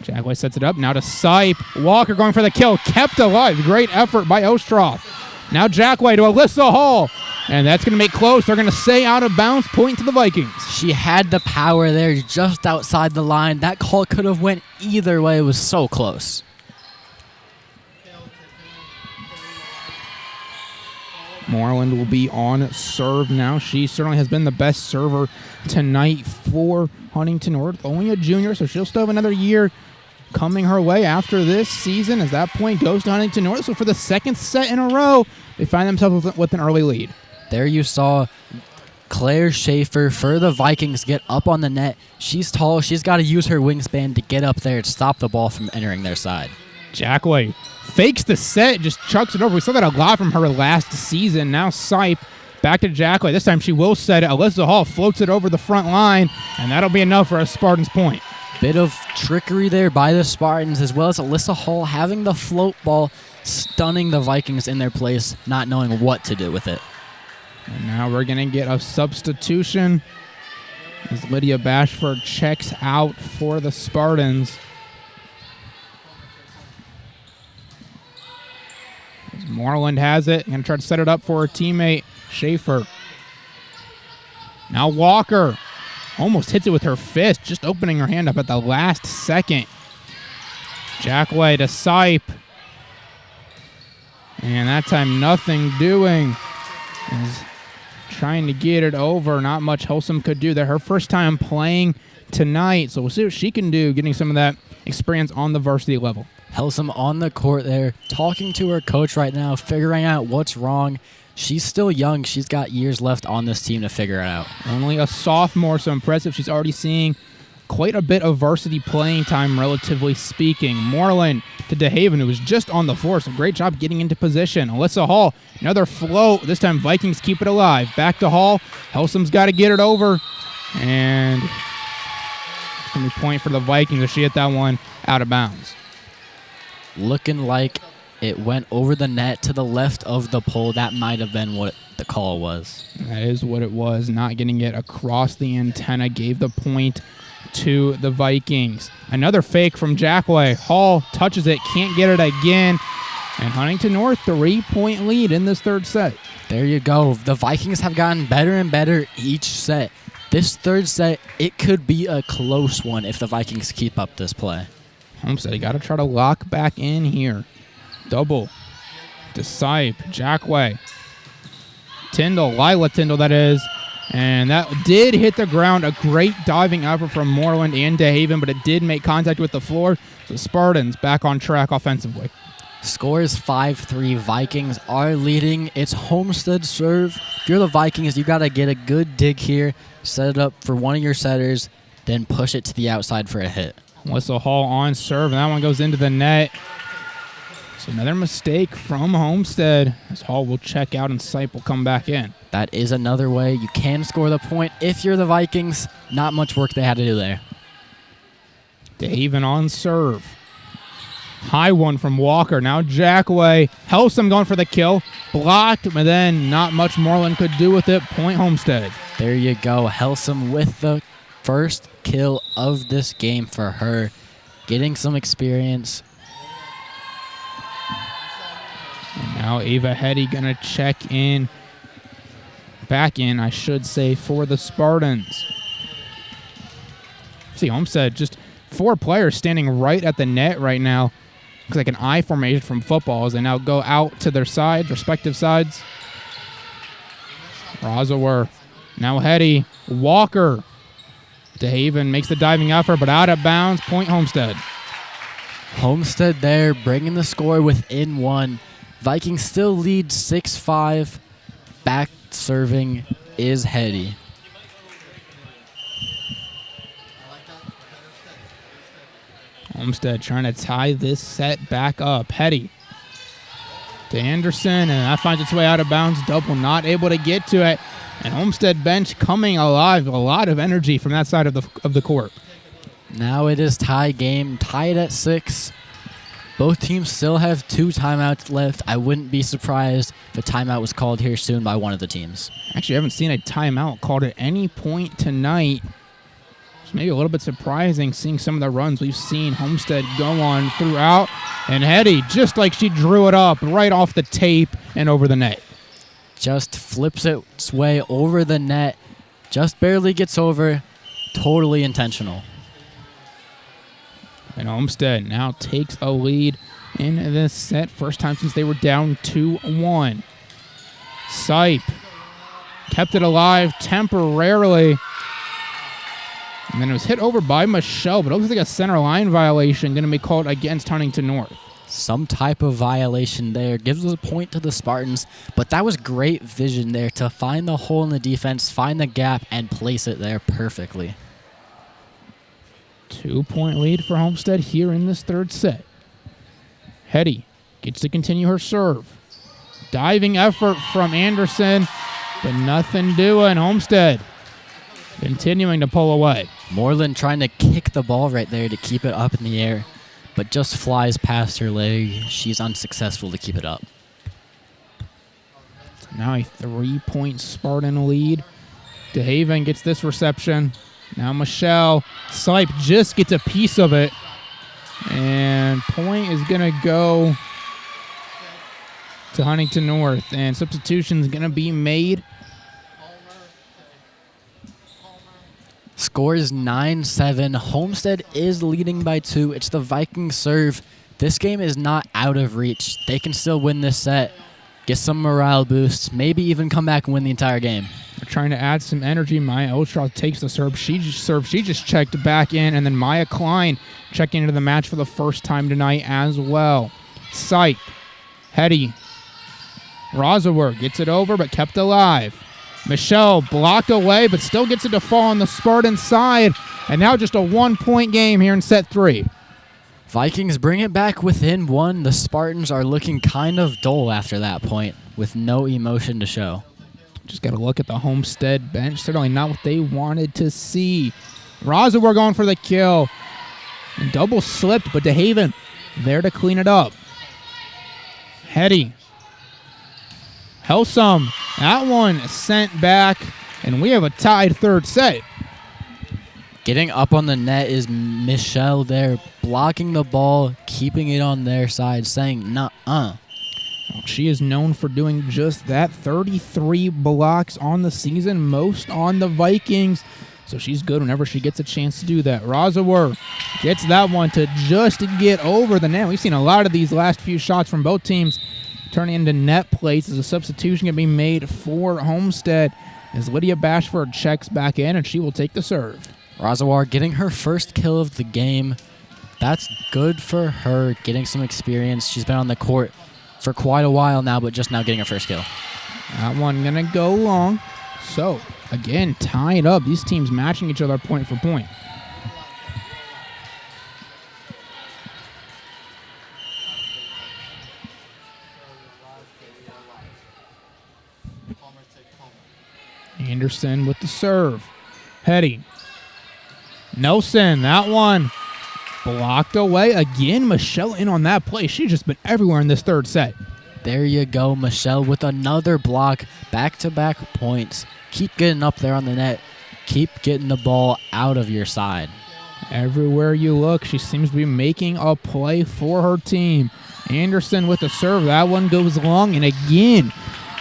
Jackway sets it up. Now to Sipe. Walker going for the kill. Kept alive. Great effort by Ostroff. Now Jackway to Alyssa Hall. And that's going to make close. They're going to say out of bounds. Point to the Vikings. She had the power there just outside the line. That call could have went either way. It was so close. Moreland will be on serve now. She certainly has been the best server tonight for Huntington North. Only a junior, so she'll still have another year coming her way after this season as that point goes to Huntington North. So for the second set in a row, they find themselves with an early lead. There you saw Claire Schaefer for the Vikings get up on the net. She's tall. She's got to use her wingspan to get up there to stop the ball from entering their side. Jackway fakes the set, just chucks it over. We saw that a lot from her last season. Now Sipe back to Jackway. This time she will set it. Alyssa Hall floats it over the front line, and that'll be enough for a Spartans point. Bit of trickery there by the Spartans, as well as Alyssa Hall having the float ball, stunning the Vikings in their place, not knowing what to do with it. And now we're going to get a substitution as Lydia Bashford checks out for the Spartans. As Moreland has it. Going to try to set it up for her teammate, Schaefer. Now Walker almost hits it with her fist, just opening her hand up at the last second. Jackway to Sipe. And that time nothing doing. Is trying to get it over. Not much Wholesome could do there. Her first time playing tonight, so we'll see what she can do, getting some of that experience on the varsity level. Helsum on the court there, talking to her coach right now, figuring out what's wrong. She's still young. She's got years left on this team to figure it out. Only a sophomore, so impressive. She's already seeing quite a bit of varsity playing time, relatively speaking. Moreland to DeHaven, who was just on the floor, so great job getting into position. Alyssa Hall, another float. This time Vikings keep it alive. Back to Hall. Helsum's got to get it over. And It's going to be point for the Vikings as she hit that one out of bounds. Looking like it went over the net to the left of the pole. That might have been what the call was. That is what it was. Not getting it across the antenna gave the point to the Vikings. Another fake from Jackway. Hall touches it, can't get it again. And Huntington North, 3-point lead in this third set. There you go. The Vikings have gotten better and better each set. This third set, it could be a close one if the Vikings keep up this play. Homestead, you got to try to lock back in here. Double to Sipe, Jackway. Tyndall, Lila Tyndall, that is. And that did hit the ground. A great diving effort from Moreland and DeHaven, but it did make contact with the floor. The Spartans back on track offensively. Score is 5-3. Vikings are leading. It's Homestead serve. If you're the Vikings, you got to get a good dig here, set it up for one of your setters, then push it to the outside for a hit. Whistle Hall on serve, and that one goes into the net. So another mistake from Homestead as Hall will check out and Sipe will come back in. That is another way you can score the point if you're the Vikings. Not much work they had to do there. DeHaven on serve. High one from Walker. Now Jackway. Helsum going for the kill. Blocked, but then not much Moreland could do with it. Point Homestead. There you go. Helsum with the first kill of this game for her. Getting some experience. And now Ava Hetty going to check in. Back in, I should say, for the Spartans. See, Homestead, just 4 players standing right at the net right now. Looks like an I formation from football as they now go out to their sides, respective sides. Rosawer. Now Hetty. Walker. DeHaven makes the diving effort, but out of bounds. Point Homestead. Homestead there, bringing the score within 1. Vikings still lead 6-5. Back serving is Hetty. Homestead trying to tie this set back up. Hetty to Anderson, and that finds its way out of bounds. Double not able to get to it. And Homestead bench coming alive. A lot of energy from that side of the court. Now it is tie game, tied at 6. Both teams still have 2 timeouts left. I wouldn't be surprised if a timeout was called here soon by one of the teams. Actually, I haven't seen a timeout called at any point tonight. It's maybe a little bit surprising seeing some of the runs we've seen Homestead go on throughout. And Hetty, just like she drew it up, right off the tape and over the net. Just flips its way over the net. Just barely gets over. Totally intentional. And Homestead now takes a lead in this set. First time since they were down 2-1. Sipe kept it alive temporarily. And then it was hit over by Michelle, but it looks like a center line violation going to be called against Huntington North. Some type of violation there. Gives a point to the Spartans, but that was great vision there to find the hole in the defense, find the gap, and place it there perfectly. 2-point lead for Homestead here in this third set. Hetty gets to continue her serve. Diving effort from Anderson, but nothing doing. Homestead continuing to pull away. Moreland trying to kick the ball right there to keep it up in the air, but just flies past her leg. She's unsuccessful to keep it up. Now a 3-point Spartan lead. DeHaven gets this reception. Now Michelle. Sipe just gets a piece of it. And point is going to go to Huntington North. And substitution is going to be made. Score is 9-7. Homestead is leading by 2. It's the Vikings serve. This game is not out of reach. They can still win this set, get some morale boosts, maybe even come back and win the entire game. They're trying to add some energy. Maya Oshaw takes the serve. She just checked back in. And then Maya Klein checking into the match for the first time tonight as well. Sipe. Hetty. Rosawer gets it over but kept alive. Michelle blocked away, but still gets it to fall on the Spartan side. And now just a 1-point game here in set 3. Vikings bring it back within 1. The Spartans are looking kind of dull after that point with no emotion to show. Just got to look at the Homestead bench. Certainly not what they wanted to see. Raza, we're going for the kill. And double slipped, but DeHaven there to clean it up. Hetty. Helsum. That one sent back, and we have a tied third set. Getting up on the net is Michelle there, blocking the ball, keeping it on their side, saying, nuh-uh. She is known for doing just that. 33 blocks on the season, most on the Vikings. So she's good whenever she gets a chance to do that. Razawer gets that one to just get over the net. We've seen a lot of these last few shots from both teams turning into net plays as a substitution can be made for Homestead as Lydia Bashford checks back in, and she will take the serve. Razawar getting her first kill of the game. That's good for her, getting some experience. She's been on the court for quite a while now, but just now getting her first kill. That one going to go long. So, again, tied up. These teams matching each other point for point. Anderson with the serve. Hetty. Nelson, that one blocked away. Again, Michelle in on that play. She's just been everywhere in this third set. There you go, Michelle with another block. Back-to-back points. Keep getting up there on the net. Keep getting the ball out of your side. Everywhere you look, she seems to be making a play for her team. Anderson with the serve. That one goes long. And again,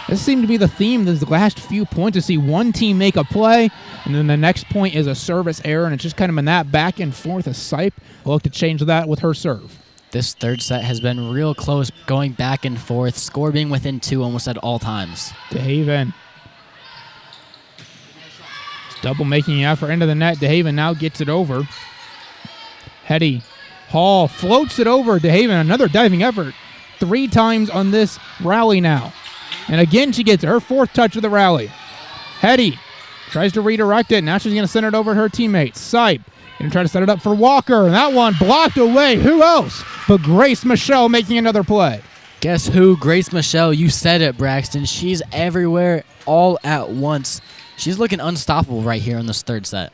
this seemed to be the theme these last few points, to see one team make a play, and then the next point is a service error, and it's just kind of been that back and forth. As Sipe will look to change that with her serve. This third set has been real close, going back and forth, score being within 2 almost at all times. DeHaven. Double making an effort into the net. DeHaven now gets it over. Hetty. Hall floats it over. DeHaven, another diving effort. 3 times on this rally now. And again, she gets her 4th touch of the rally. Hetty tries to redirect it. Now she's going to send it over to her teammates. Sipe going to try to set it up for Walker. And that one blocked away. Who else but Grace Michelle making another play? Guess who? Grace Michelle. You said it, Braxton. She's everywhere all at once. She's looking unstoppable right here in this third set.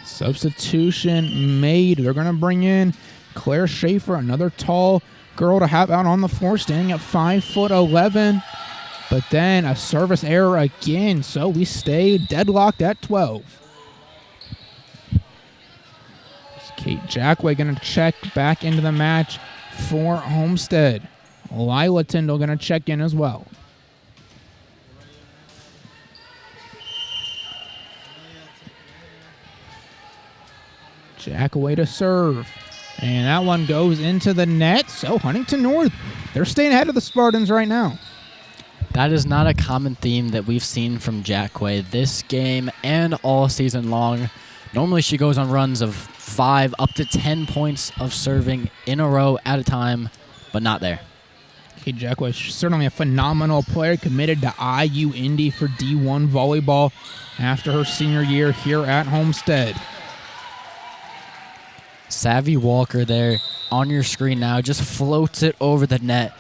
Substitution made. They're going to bring in Claire Schaefer, another tall girl to have out on the floor, standing at 5'11". But then a service error again, so we stay deadlocked at 12. It's Kate Jackway going to check back into the match for Homestead. Lila Tyndall going to check in as well. Jackway to serve. And that one goes into the net. So Huntington North, they're staying ahead of the Spartans right now. That is not a common theme that we've seen from Jackway this game and all season long. Normally she goes on runs of 5 up to 10 points of serving in a row at a time, but not there. Kate Jackway is certainly a phenomenal player, committed to IU Indy for D1 volleyball after her senior year here at Homestead. Savvy Walker there on your screen now just floats it over the net,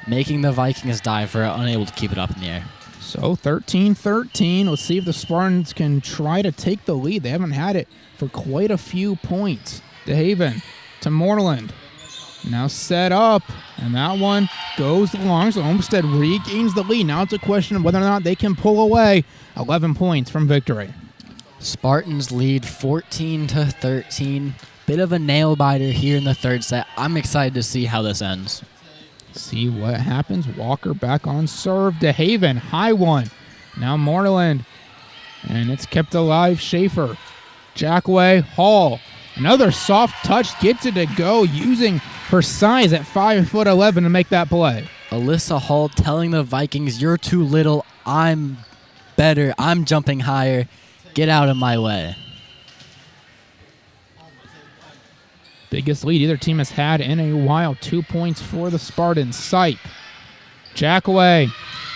making the Vikings dive for it, unable to keep it up in the air. So 13-13. Let's see if the Spartans can try to take the lead. They haven't had it for quite a few points. DeHaven to Moreland. Now set up, and that one goes long, so Homestead regains the lead. Now it's a question of whether or not they can pull away 11 points from victory. Spartans lead 14-13. Bit of a nail-biter here in the third set. I'm excited to see how this ends. See what happens. Walker back on serve. DeHaven, high one. Now Moreland. And it's kept alive. Schaefer. Jackway, Hall. Another soft touch. Gets it to go using her size at 5'11" to make that play. Alyssa Hall telling the Vikings, you're too little. I'm better. I'm jumping higher. Get out of my way. Biggest lead either team has had in a while. 2 points for the Spartans. Sipe. Jackway.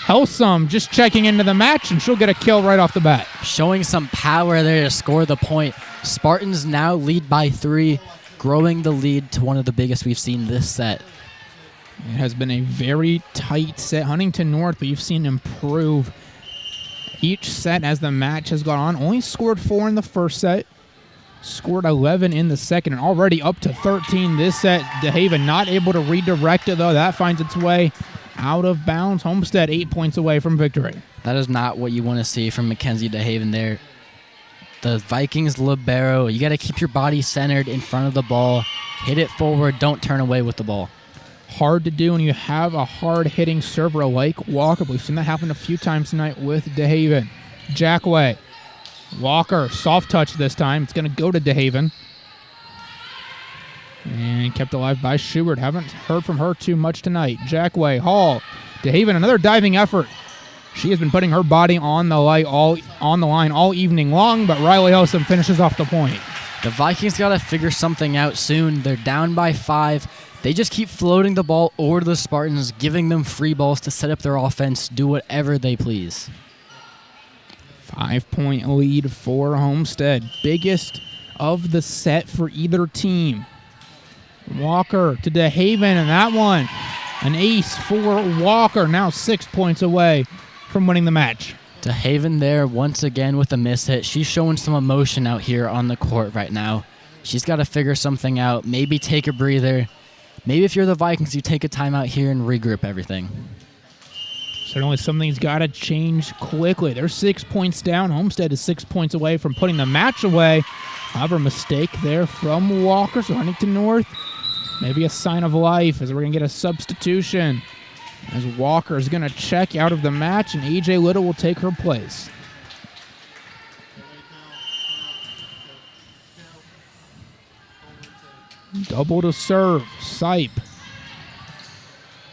Helsum just checking into the match, and she'll get a kill right off the bat. Showing some power there to score the point. Spartans now lead by 3, growing the lead to one of the biggest we've seen this set. It has been a very tight set. Huntington North, but you've seen improve each set as the match has gone on. Only scored 4 in the first set. Scored 11 in the second and already up to 13 this set. DeHaven not able to redirect it, though. That finds its way out of bounds. Homestead 8 points away from victory. That is not what you want to see from Mackenzie DeHaven there. The Vikings libero, you got to keep your body centered in front of the ball. Hit it forward. Don't turn away with the ball. Hard to do when you have a hard-hitting server like Walker. We've seen that happen a few times tonight with DeHaven. Jackway. Walker, soft touch this time. It's going to go to DeHaven. And kept alive by Schubert. Haven't heard from her too much tonight. Jackway, Hall. DeHaven, another diving effort. She has been putting her body on the line all evening long, but Riley Helsum finishes off the point. The Vikings got to figure something out soon. They're down by 5. They just keep floating the ball over to the Spartans, giving them free balls to set up their offense, do whatever they please. 5-point lead for Homestead. Biggest of the set for either team. Walker to DeHaven, and that one, an ace for Walker. Now 6 points away from winning the match. DeHaven there once again with a miss hit. She's showing some emotion out here on the court right now. She's got to figure something out. Maybe take a breather. Maybe if you're the Vikings, you take a timeout here and regroup everything. Certainly something's got to change quickly. They're 6 points down. Homestead is 6 points away from putting the match away. However, mistake there from Walker. So Huntington North, maybe a sign of life as we're going to get a substitution. As Walker is going to check out of the match, and A.J. Little will take her place. Double to serve. Sipe.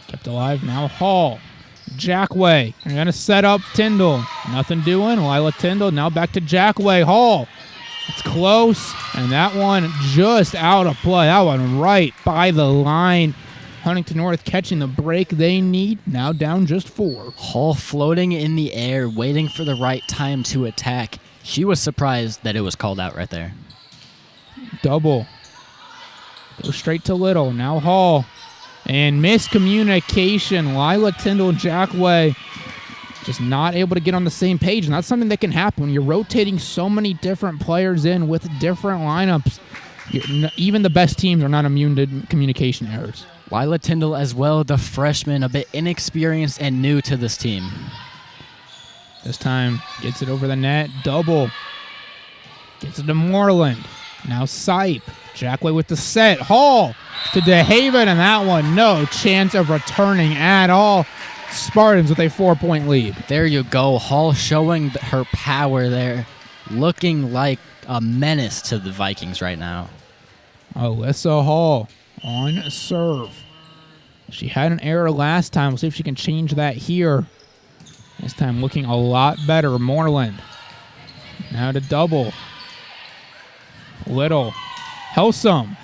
Kept alive now. Hall. Jackway. They're going to set up Tyndall. Nothing doing. Lila Tyndall now back to Jackway. Hall. It's close. And that one just out of play. That one right by the line. Huntington North catching the break they need. Now down just 4. Hall floating in the air, waiting for the right time to attack. She was surprised that it was called out right there. Double. Go straight to Little. Now Hall. And miscommunication. Lila Tyndall, Jackway just not able to get on the same page. And that's something that can happen when you're rotating so many different players in with different lineups. Even the best teams are not immune to communication errors. Lila Tyndall as well, the freshman, a bit inexperienced and new to this team. This time gets it over the net. Double. Gets it to Moreland. Now Sipe. Jackway with the set. Hall to DeHaven, and that one no chance of returning at all. Spartans with a 4-point lead. There you go. Hall showing her power there. Looking like a menace to the Vikings right now. Alyssa Hall on serve. She had an error last time. We'll see if she can change that here. This time looking a lot better. Moreland. Now to double. Little. Helsum.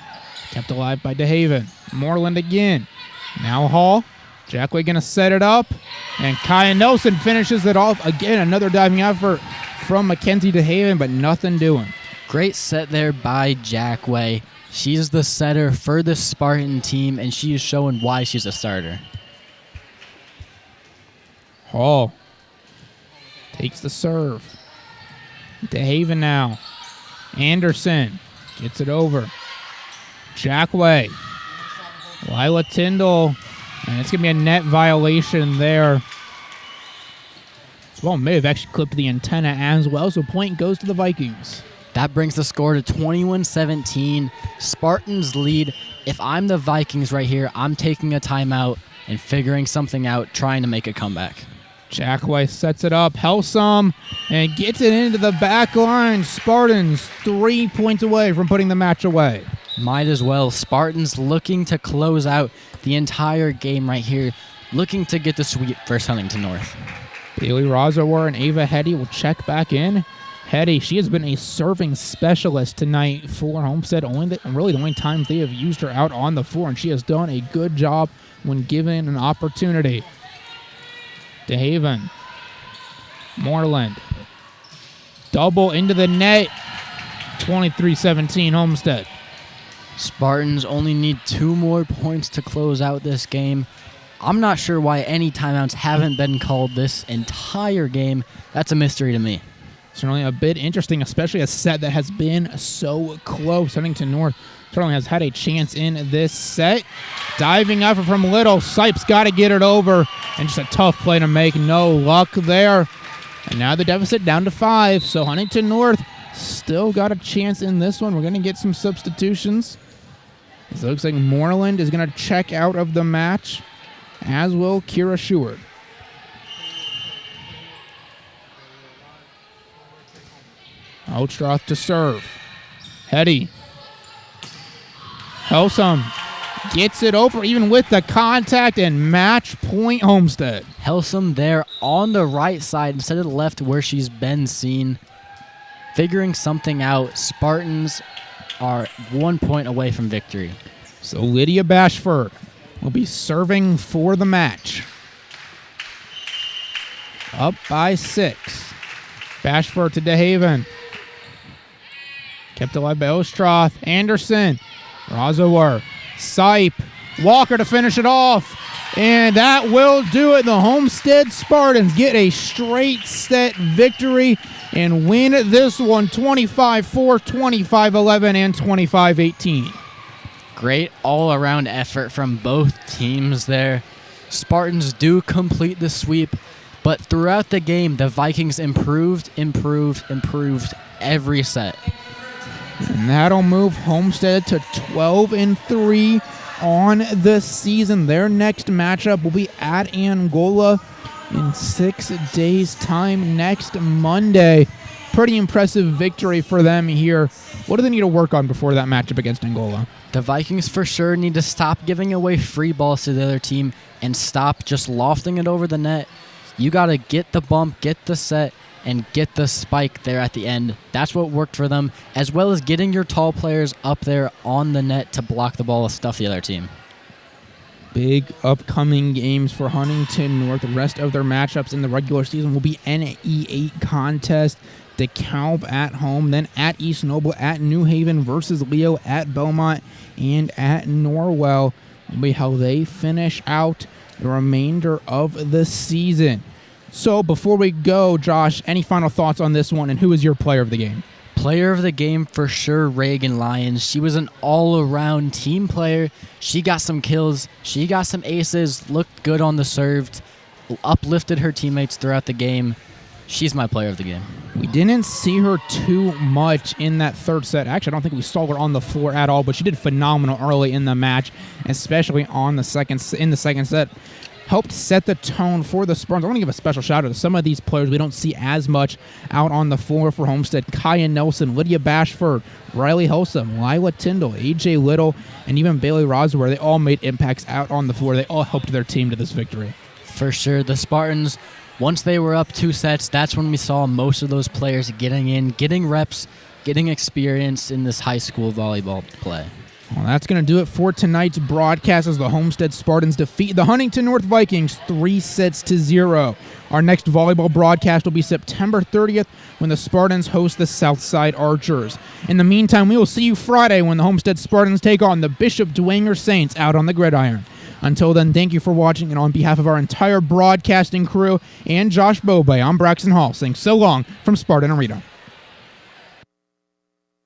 Kept alive by DeHaven. Moreland again. Now Hall. Jackway going to set it up. And Kaya Nelson finishes it off. Again, another diving effort from Mackenzie DeHaven, but nothing doing. Great set there by Jackway. She's the setter for the Spartan team, and she is showing why she's a starter. Hall takes the serve. DeHaven now. Anderson gets it over. Jackway. Lila Tyndall. And it's going to be a net violation there. Well, may have actually clipped the antenna as well, so point goes to the Vikings. That brings the score to 21-17. Spartans lead. If I'm the Vikings right here, I'm taking a timeout and figuring something out, trying to make a comeback. Jackway sets it up. Helsum and gets it into the back line. Spartans 3 points away from putting the match away. Might as well. Spartans looking to close out the entire game right here, looking to get the sweep versus Huntington North. Bailey Razawar and Ava Hetty will check back in. Hetty, she has been a serving specialist tonight for Homestead. Really the only times they have used her out on the floor, and she has done a good job when given an opportunity. DeHaven. Moreland. Double into the net. 23-17 Homestead. Spartans only need 2 more points to close out this game. I'm not sure why any timeouts haven't been called this entire game. That's a mystery to me. Certainly a bit interesting, especially a set that has been so close. Huntington North certainly has had a chance in this set. Diving effort from Little. Sipes got to get it over, and just a tough play to make. No luck there. And now the deficit down to 5. So Huntington North still got a chance in this one. We're going to get some substitutions. It looks like Moreland is going to check out of the match, as will Kira Sheward. Oatstroth to serve. Hetty. Helsum gets it over even with the contact, and match point Homestead. Helsum there on the right side instead of the left where she's been seen. Figuring something out. Spartans are 1 point away from victory. So Lydia Bashford will be serving for the match. Up by 6. Bashford to DeHaven. Kept alive by Ostroth. Anderson. Razawar. Sipe. Walker to finish it off. And that will do it. The Homestead Spartans get a straight set victory and win this one 25-4, 25-11, and 25-18. Great all-around effort from both teams there. Spartans do complete the sweep, but throughout the game, the Vikings improved every set. And that'll move Homestead to 12-3 on the season. Their next matchup will be at Angola in 6 days' time next Monday. Pretty impressive victory for them here. What do they need to work on before that matchup against Angola? The Vikings for sure need to stop giving away free balls to the other team and stop just lofting it over the net. You got to get the bump, get the set, and get the spike there at the end. That's what worked for them, as well as getting your tall players up there on the net to block the ball and stuff the other team. Big upcoming games for Huntington North. The rest of their matchups in the regular season will be NE8 contest. DeKalb at home, then at East Noble, at New Haven versus Leo, at Beaumont, and at Norwell. Will be how they finish out the remainder of the season. So before we go, Josh, any final thoughts on this one, and who is your player of the game? Player of the game for sure, Reagan Lyons. She was an all-around team player. She got some kills. She got some aces, looked good on the serve, uplifted her teammates throughout the game. She's my player of the game. We didn't see her too much in that third set. Actually, I don't think we saw her on the floor at all, but she did phenomenal early in the match, especially in the second set. Helped set the tone for the Spartans. I want to give a special shout out to some of these players we don't see as much out on the floor for Homestead. Kaya Nelson, Lydia Bashford, Riley Helsum, Lila Tyndall, AJ Little, and even Bailey Rosware. They all made impacts out on the floor. They all helped their team to this victory. For sure. The Spartans, once they were up 2 sets, that's when we saw most of those players getting in, getting reps, getting experience in this high school volleyball play. Well, that's going to do it for tonight's broadcast as the Homestead Spartans defeat the Huntington North Vikings 3-0. Our next volleyball broadcast will be September 30th when the Spartans host the Southside Archers. In the meantime, we will see you Friday when the Homestead Spartans take on the Bishop Dwenger Saints out on the gridiron. Until then, thank you for watching, and on behalf of our entire broadcasting crew and Josh Bobay, I'm Braxton Hall saying so long from Spartan Arena.